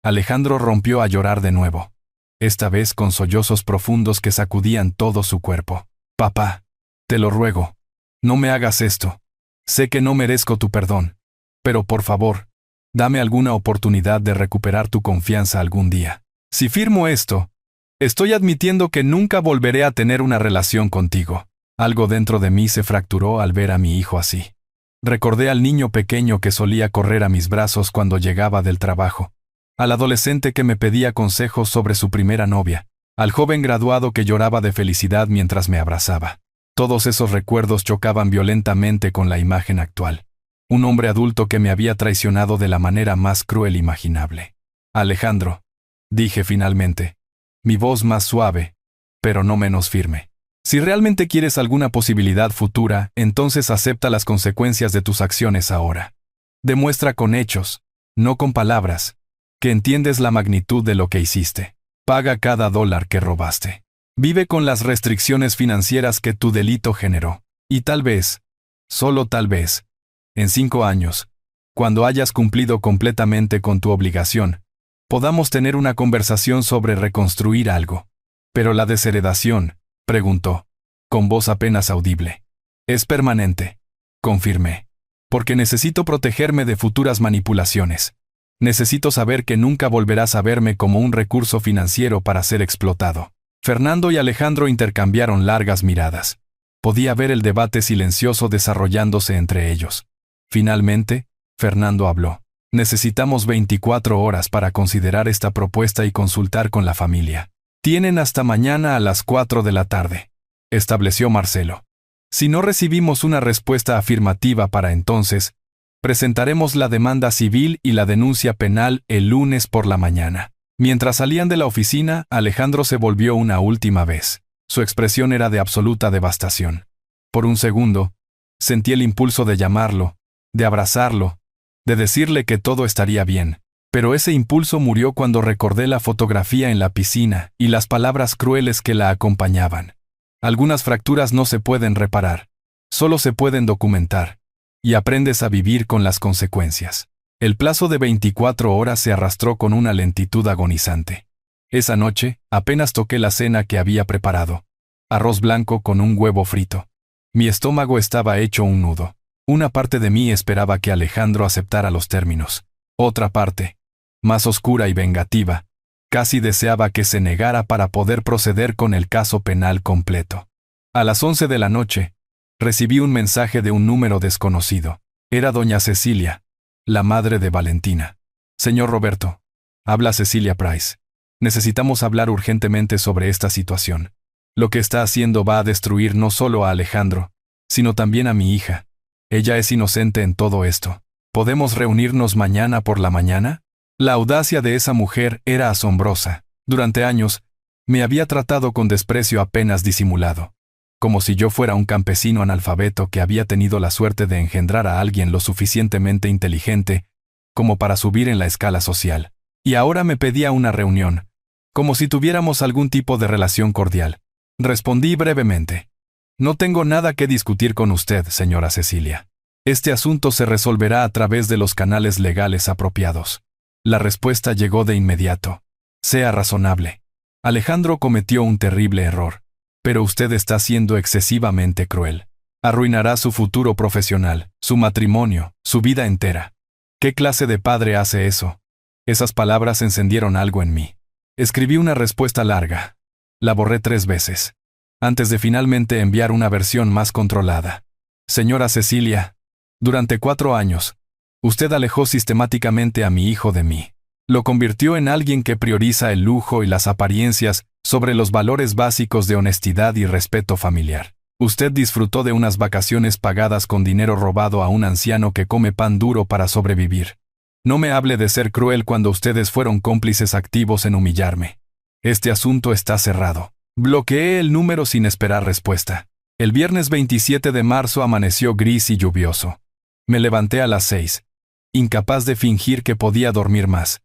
Alejandro rompió a llorar de nuevo, esta vez con sollozos profundos que sacudían todo su cuerpo. Papá, te lo ruego, no me hagas esto. Sé que no merezco tu perdón, pero por favor, dame alguna oportunidad de recuperar tu confianza algún día. Si firmo esto, estoy admitiendo que nunca volveré a tener una relación contigo. Algo dentro de mí se fracturó al ver a mi hijo así. Recordé al niño pequeño que solía correr a mis brazos cuando llegaba del trabajo, al adolescente que me pedía consejos sobre su primera novia, al joven graduado que lloraba de felicidad mientras me abrazaba. Todos esos recuerdos chocaban violentamente con la imagen actual. Un hombre adulto que me había traicionado de la manera más cruel imaginable. Alejandro, dije finalmente, mi voz más suave, pero no menos firme. Si realmente quieres alguna posibilidad futura, entonces acepta las consecuencias de tus acciones ahora. Demuestra con hechos, no con palabras, que entiendes la magnitud de lo que hiciste. Paga cada dólar que robaste. Vive con las restricciones financieras que tu delito generó. Y tal vez, solo tal vez, en 5 años, cuando hayas cumplido completamente con tu obligación, podamos tener una conversación sobre reconstruir algo. Pero la desheredación, preguntó, con voz apenas audible. Es permanente, confirmé, porque necesito protegerme de futuras manipulaciones. Necesito saber que nunca volverás a verme como un recurso financiero para ser explotado. Fernando y Alejandro intercambiaron largas miradas. Podía ver el debate silencioso desarrollándose entre ellos. Finalmente, Fernando habló. Necesitamos 24 horas para considerar esta propuesta y consultar con la familia. Tienen hasta mañana a las 4 de la tarde, estableció Marcelo. Si no recibimos una respuesta afirmativa para entonces, presentaremos la demanda civil y la denuncia penal el lunes por la mañana. Mientras salían de la oficina, Alejandro se volvió una última vez. Su expresión era de absoluta devastación. Por un segundo, sentí el impulso de llamarlo, de abrazarlo, de decirle que todo estaría bien. Pero ese impulso murió cuando recordé la fotografía en la piscina y las palabras crueles que la acompañaban. Algunas fracturas no se pueden reparar, solo se pueden documentar, y aprendes a vivir con las consecuencias. El plazo de 24 horas se arrastró con una lentitud agonizante. Esa noche, apenas toqué la cena que había preparado. Arroz blanco con un huevo frito. Mi estómago estaba hecho un nudo. Una parte de mí esperaba que Alejandro aceptara los términos. Otra parte, más oscura y vengativa, Casi deseaba que se negara para poder proceder con el caso penal completo. A las 11 de la noche, recibí un mensaje de un número desconocido. Era doña Cecilia, la madre de Valentina. Señor Roberto, habla Cecilia Price. Necesitamos hablar urgentemente sobre esta situación. Lo que está haciendo va a destruir no solo a Alejandro, sino también a mi hija. Ella es inocente en todo esto. ¿Podemos reunirnos mañana por la mañana? La audacia de esa mujer era asombrosa. Durante años, me había tratado con desprecio apenas disimulado, como si yo fuera un campesino analfabeto que había tenido la suerte de engendrar a alguien lo suficientemente inteligente como para subir en la escala social. Y ahora me pedía una reunión, como si tuviéramos algún tipo de relación cordial. Respondí brevemente. No tengo nada que discutir con usted, señora Cecilia. Este asunto se resolverá a través de los canales legales apropiados. La respuesta llegó de inmediato. Sea razonable. Alejandro cometió un terrible error, pero usted está siendo excesivamente cruel. Arruinará su futuro profesional, su matrimonio, su vida entera. ¿Qué clase de padre hace eso? Esas palabras encendieron algo en mí. Escribí una respuesta larga. La borré 3 veces, antes de finalmente enviar una versión más controlada. Señora Cecilia, durante 4 años, usted alejó sistemáticamente a mi hijo de mí. Lo convirtió en alguien que prioriza el lujo y las apariencias sobre los valores básicos de honestidad y respeto familiar. Usted disfrutó de unas vacaciones pagadas con dinero robado a un anciano que come pan duro para sobrevivir. No me hable de ser cruel cuando ustedes fueron cómplices activos en humillarme. Este asunto está cerrado. Bloqueé el número sin esperar respuesta. El viernes 27 de marzo amaneció gris y lluvioso. Me levanté a las 6, incapaz de fingir que podía dormir más.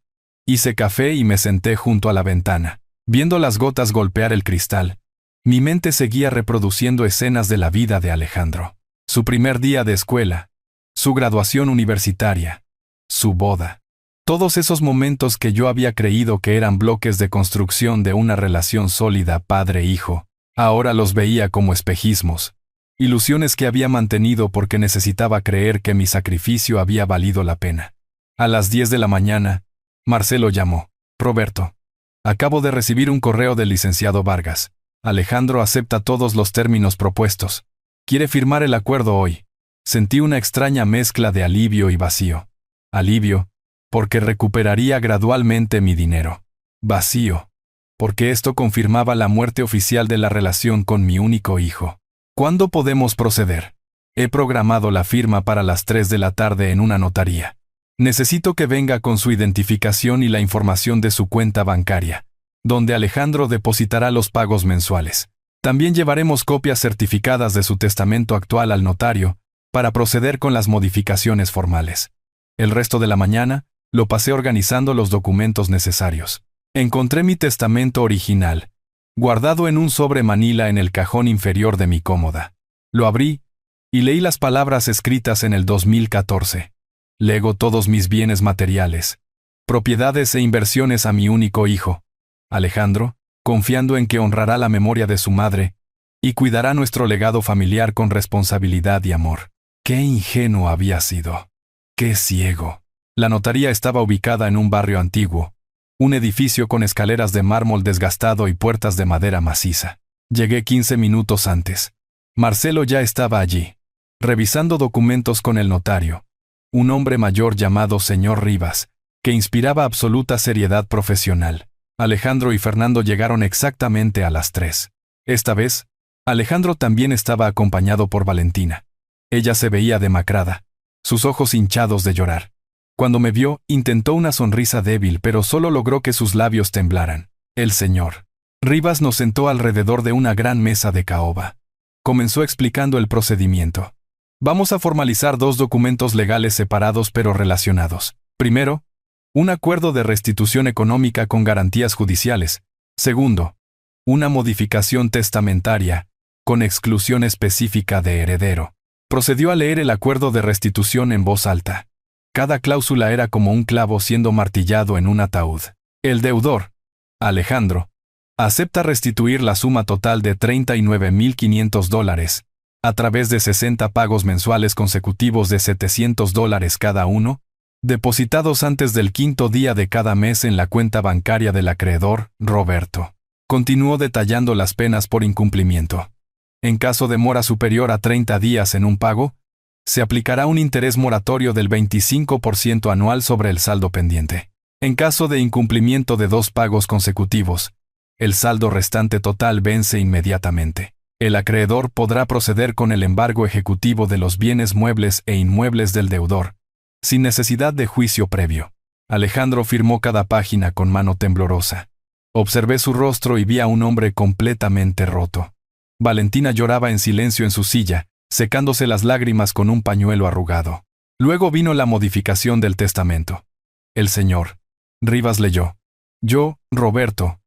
Hice café y me senté junto a la ventana, viendo las gotas golpear el cristal. Mi mente seguía reproduciendo escenas de la vida de Alejandro. Su primer día de escuela, su graduación universitaria, su boda. Todos esos momentos que yo había creído que eran bloques de construcción de una relación sólida padre-hijo, ahora los veía como espejismos. Ilusiones que había mantenido porque necesitaba creer que mi sacrificio había valido la pena. A las 10 de la mañana, Marcelo llamó. Roberto, acabo de recibir un correo del licenciado Vargas. Alejandro acepta todos los términos propuestos. Quiere firmar el acuerdo hoy. Sentí una extraña mezcla de alivio y vacío. Alivio, porque recuperaría gradualmente mi dinero. Vacío, porque esto confirmaba la muerte oficial de la relación con mi único hijo. ¿Cuándo podemos proceder? He programado la firma para las 3 de la tarde en una notaría. Necesito que venga con su identificación y la información de su cuenta bancaria, donde Alejandro depositará los pagos mensuales. También llevaremos copias certificadas de su testamento actual al notario, para proceder con las modificaciones formales. El resto de la mañana, lo pasé organizando los documentos necesarios. Encontré mi testamento original, guardado en un sobre manila en el cajón inferior de mi cómoda. Lo abrí, y leí las palabras escritas en el 2014. Lego todos mis bienes materiales, propiedades e inversiones a mi único hijo, Alejandro, confiando en que honrará la memoria de su madre y cuidará nuestro legado familiar con responsabilidad y amor. ¡Qué ingenuo había sido! ¡Qué ciego! La notaría estaba ubicada en un barrio antiguo, un edificio con escaleras de mármol desgastado y puertas de madera maciza. Llegué 15 minutos antes. Marcelo ya estaba allí, revisando documentos con el notario, un hombre mayor llamado señor Rivas, que inspiraba absoluta seriedad profesional. Alejandro y Fernando llegaron exactamente a las 3. Esta vez, Alejandro también estaba acompañado por Valentina. Ella se veía demacrada, sus ojos hinchados de llorar. Cuando me vio, intentó una sonrisa débil, pero solo logró que sus labios temblaran. El señor Rivas nos sentó alrededor de una gran mesa de caoba. Comenzó explicando el procedimiento. Vamos a formalizar 2 documentos legales separados pero relacionados. Primero, un acuerdo de restitución económica con garantías judiciales. Segundo, una modificación testamentaria, con exclusión específica de heredero. Procedió a leer el acuerdo de restitución en voz alta. Cada cláusula era como un clavo siendo martillado en un ataúd. El deudor, Alejandro, acepta restituir la suma total de $39,500, a través de 60 pagos mensuales consecutivos de $700 cada uno, depositados antes del 5º día de cada mes en la cuenta bancaria del acreedor, Roberto. Continuó detallando las penas por incumplimiento. En caso de mora superior a 30 días en un pago, se aplicará un interés moratorio del 25% anual sobre el saldo pendiente. En caso de incumplimiento de 2 pagos consecutivos, el saldo restante total vence inmediatamente. El acreedor podrá proceder con el embargo ejecutivo de los bienes muebles e inmuebles del deudor, sin necesidad de juicio previo. Alejandro firmó cada página con mano temblorosa. Observé su rostro y vi a un hombre completamente roto. Valentina lloraba en silencio en su silla, secándose las lágrimas con un pañuelo arrugado. Luego vino la modificación del testamento. El señor Rivas leyó: yo, Roberto,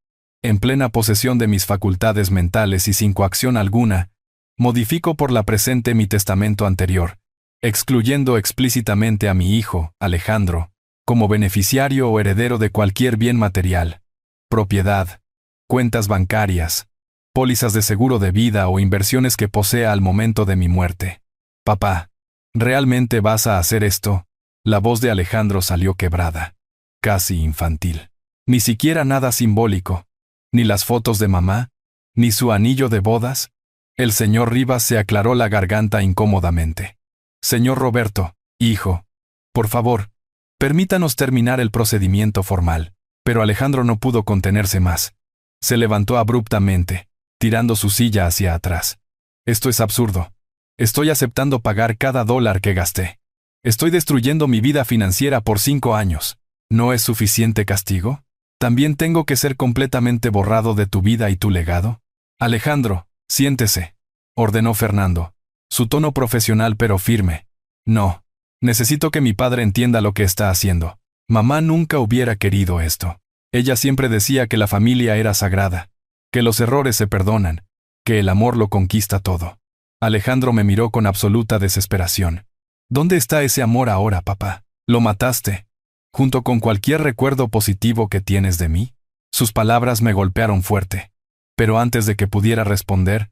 en plena posesión de mis facultades mentales y sin coacción alguna, modifico por la presente mi testamento anterior, excluyendo explícitamente a mi hijo, Alejandro, como beneficiario o heredero de cualquier bien material, propiedad, cuentas bancarias, pólizas de seguro de vida o inversiones que posea al momento de mi muerte. Papá, ¿realmente vas a hacer esto? La voz de Alejandro salió quebrada, casi infantil. Ni siquiera nada simbólico, ni las fotos de mamá, ni su anillo de bodas. El señor Rivas se aclaró la garganta incómodamente. Señor Roberto, hijo, por favor, permítanos terminar el procedimiento formal. Pero Alejandro no pudo contenerse más. Se levantó abruptamente, tirando su silla hacia atrás. Esto es absurdo. Estoy aceptando pagar cada dólar que gasté. Estoy destruyendo mi vida financiera por 5 años. ¿No es suficiente castigo? ¿También tengo que ser completamente borrado de tu vida y tu legado? Alejandro, siéntese, ordenó Fernando, su tono profesional pero firme. No, necesito que mi padre entienda lo que está haciendo. Mamá nunca hubiera querido esto. Ella siempre decía que la familia era sagrada, que los errores se perdonan, que el amor lo conquista todo. Alejandro me miró con absoluta desesperación. ¿Dónde está ese amor ahora, papá? ¿Lo mataste? ¿Junto con cualquier recuerdo positivo que tienes de mí? Sus palabras me golpearon fuerte. Pero antes de que pudiera responder,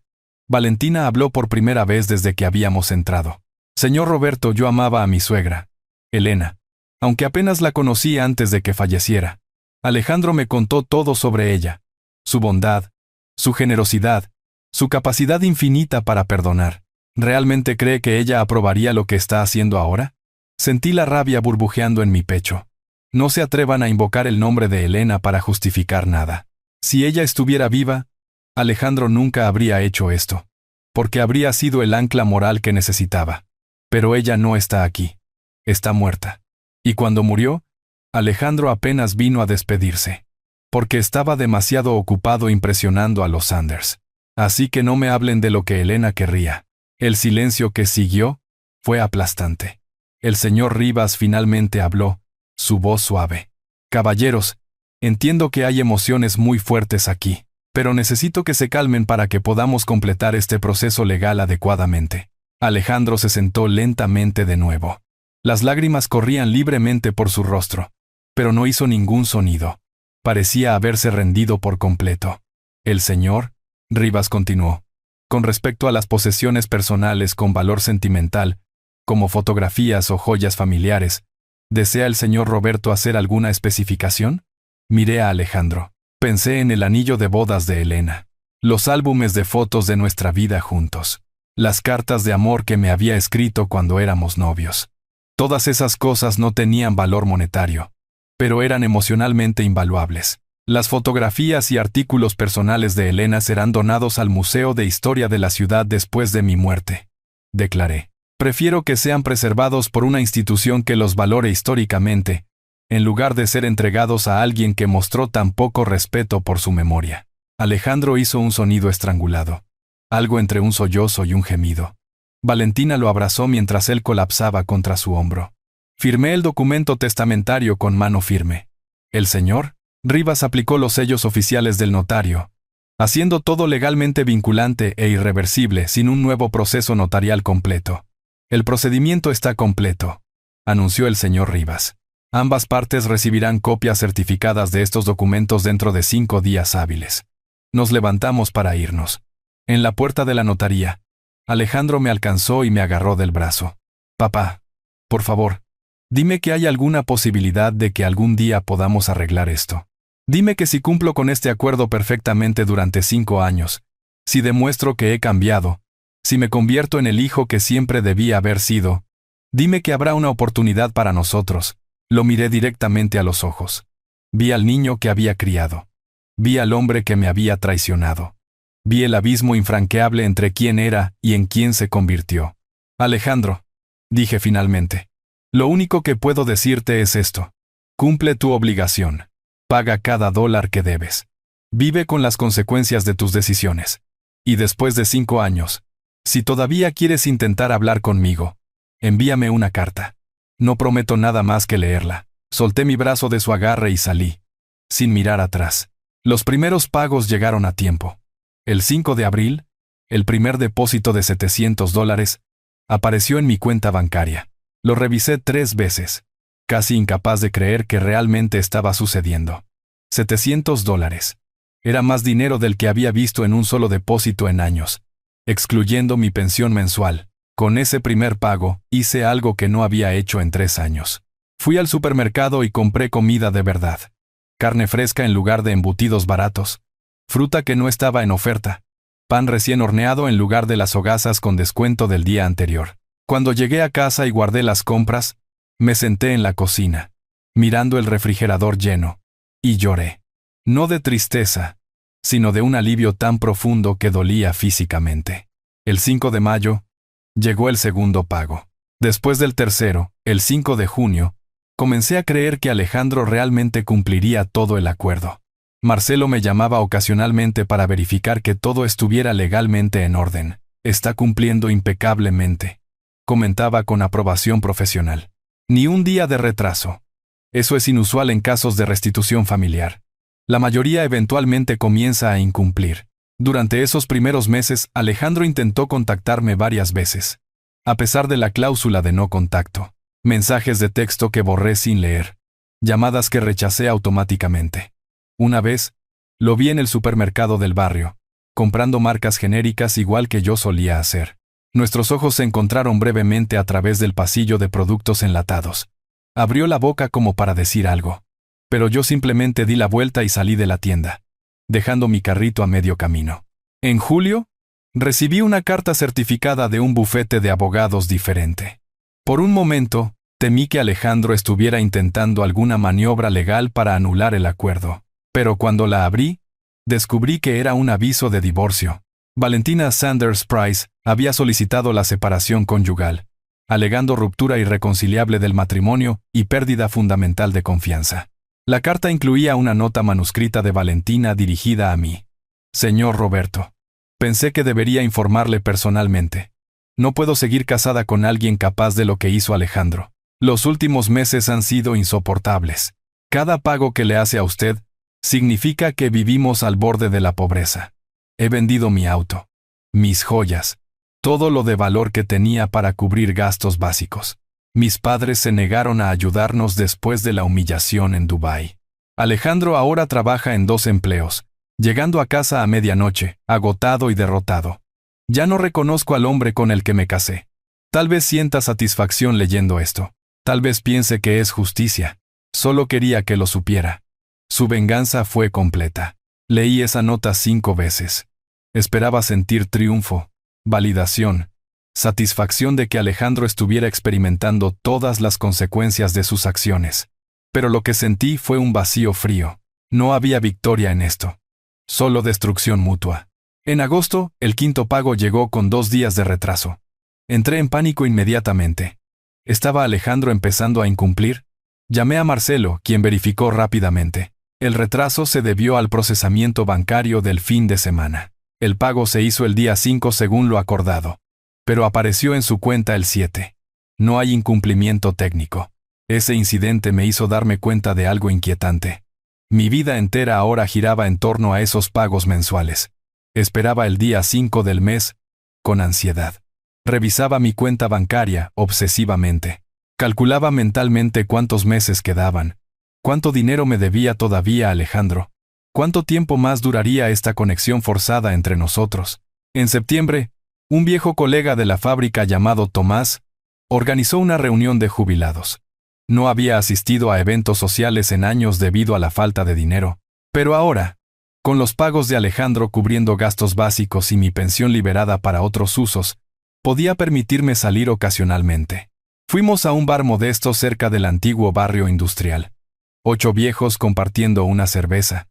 Valentina habló por primera vez desde que habíamos entrado. Señor Roberto, yo amaba a mi suegra, Elena, aunque apenas la conocí antes de que falleciera. Alejandro me contó todo sobre ella, su bondad, su generosidad, su capacidad infinita para perdonar. ¿Realmente cree que ella aprobaría lo que está haciendo ahora? Sentí la rabia burbujeando en mi pecho. No se atrevan a invocar el nombre de Elena para justificar nada. Si ella estuviera viva, Alejandro nunca habría hecho esto, porque habría sido el ancla moral que necesitaba. Pero ella no está aquí. Está muerta. Y cuando murió, Alejandro apenas vino a despedirse, porque estaba demasiado ocupado impresionando a los Sanders. Así que no me hablen de lo que Elena querría. El silencio que siguió fue aplastante. El señor Rivas finalmente habló, su voz suave. Caballeros, entiendo que hay emociones muy fuertes aquí, pero necesito que se calmen para que podamos completar este proceso legal adecuadamente. Alejandro se sentó lentamente de nuevo. Las lágrimas corrían libremente por su rostro, pero no hizo ningún sonido. Parecía haberse rendido por completo. El señor Rivas continuó. Con respecto a las posesiones personales con valor sentimental, como fotografías o joyas familiares, ¿desea el señor Roberto hacer alguna especificación? Miré a Alejandro. Pensé en el anillo de bodas de Elena, los álbumes de fotos de nuestra vida juntos, las cartas de amor que me había escrito cuando éramos novios. Todas esas cosas no tenían valor monetario, pero eran emocionalmente invaluables. Las fotografías y artículos personales de Elena serán donados al Museo de Historia de la ciudad después de mi muerte, declaré. Prefiero que sean preservados por una institución que los valore históricamente, en lugar de ser entregados a alguien que mostró tan poco respeto por su memoria. Alejandro hizo un sonido estrangulado, algo entre un sollozo y un gemido. Valentina lo abrazó mientras él colapsaba contra su hombro. Firmé el documento testamentario con mano firme. El señor Rivas aplicó los sellos oficiales del notario, haciendo todo legalmente vinculante e irreversible sin un nuevo proceso notarial completo. El procedimiento está completo, anunció el señor Rivas. Ambas partes recibirán copias certificadas de estos documentos dentro de 5 días hábiles. Nos levantamos para irnos. En la puerta de la notaría, Alejandro me alcanzó y me agarró del brazo. Papá, por favor, Dime que hay alguna posibilidad de que algún día podamos arreglar esto. Dime que si cumplo con este acuerdo perfectamente durante 5 años, si demuestro que he cambiado, si me convierto en el hijo que siempre debía haber sido, dime que habrá una oportunidad para nosotros. Lo miré directamente a los ojos. Vi al niño que había criado. Vi al hombre que me había traicionado. Vi el abismo infranqueable entre quién era y en quién se convirtió. Alejandro, dije finalmente, lo único que puedo decirte es esto. Cumple tu obligación. Paga cada dólar que debes. Vive con las consecuencias de tus decisiones. Y después de 5 años, si todavía quieres intentar hablar conmigo, envíame una carta. No prometo nada más que leerla. Solté mi brazo de su agarre y salí, sin mirar atrás. Los primeros pagos llegaron a tiempo. El 5 de abril, el primer depósito de $700 apareció en mi cuenta bancaria. Lo revisé 3 veces, casi incapaz de creer que realmente estaba sucediendo. $700. Era más dinero del que había visto en un solo depósito en años, excluyendo mi pensión mensual. Con ese primer pago, hice algo que no había hecho en 3 años. Fui al supermercado y compré comida de verdad. Carne fresca en lugar de embutidos baratos. Fruta que no estaba en oferta. Pan recién horneado en lugar de las hogazas con descuento del día anterior. Cuando llegué a casa y guardé las compras, me senté en la cocina, mirando el refrigerador lleno, y lloré. No de tristeza, sino de un alivio tan profundo que dolía físicamente. El 5 de mayo, llegó el segundo pago. Después del tercero, el 5 de junio, comencé a creer que Alejandro realmente cumpliría todo el acuerdo. Marcelo me llamaba ocasionalmente para verificar que todo estuviera legalmente en orden. Está cumpliendo impecablemente, comentaba con aprobación profesional. Ni un día de retraso. Eso es inusual en casos de restitución familiar. La mayoría eventualmente comienza a incumplir. Durante esos primeros meses, Alejandro intentó contactarme varias veces, a pesar de la cláusula de no contacto. Mensajes de texto que borré sin leer. Llamadas que rechacé automáticamente. Una vez, lo vi en el supermercado del barrio, comprando marcas genéricas igual que yo solía hacer. Nuestros ojos se encontraron brevemente a través del pasillo de productos enlatados. Abrió la boca como para decir algo, pero yo simplemente di la vuelta y salí de la tienda, dejando mi carrito a medio camino. En julio, recibí una carta certificada de un bufete de abogados diferente. Por un momento, temí que Alejandro estuviera intentando alguna maniobra legal para anular el acuerdo, pero cuando la abrí, descubrí que era un aviso de divorcio. Valentina Sanders Price había solicitado la separación conyugal, alegando ruptura irreconciliable del matrimonio y pérdida fundamental de confianza. La carta incluía una nota manuscrita de Valentina dirigida a mí. Señor Roberto, pensé que debería informarle personalmente. No puedo seguir casada con alguien capaz de lo que hizo Alejandro. Los últimos meses han sido insoportables. Cada pago que le hace a usted significa que vivimos al borde de la pobreza. He vendido mi auto, mis joyas, todo lo de valor que tenía para cubrir gastos básicos. Mis padres se negaron a ayudarnos después de la humillación en Dubái. Alejandro ahora trabaja en 2 empleos, llegando a casa a medianoche, agotado y derrotado. Ya no reconozco al hombre con el que me casé. Tal vez sienta satisfacción leyendo esto. Tal vez piense que es justicia. Solo quería que lo supiera. Su venganza fue completa. Leí esa nota 5 veces. Esperaba sentir triunfo, validación, satisfacción de que Alejandro estuviera experimentando todas las consecuencias de sus acciones. Pero lo que sentí fue un vacío frío. No había victoria en esto. Solo destrucción mutua. En agosto, el 5º pago llegó con 2 días de retraso. Entré en pánico inmediatamente. ¿Estaba Alejandro empezando a incumplir? Llamé a Marcelo, quien verificó rápidamente. El retraso se debió al procesamiento bancario del fin de semana. El pago se hizo el día 5 según lo acordado, pero apareció en su cuenta el 7. No hay incumplimiento técnico. Ese incidente me hizo darme cuenta de algo inquietante. Mi vida entera ahora giraba en torno a esos pagos mensuales. Esperaba el día 5 del mes, con ansiedad. Revisaba mi cuenta bancaria obsesivamente. Calculaba mentalmente cuántos meses quedaban. ¿Cuánto dinero me debía todavía Alejandro? ¿Cuánto tiempo más duraría esta conexión forzada entre nosotros? En septiembre, un viejo colega de la fábrica llamado Tomás organizó una reunión de jubilados. No había asistido a eventos sociales en años debido a la falta de dinero. Pero ahora, con los pagos de Alejandro cubriendo gastos básicos y mi pensión liberada para otros usos, podía permitirme salir ocasionalmente. Fuimos a un bar modesto cerca del antiguo barrio industrial. 8 viejos compartiendo una cerveza.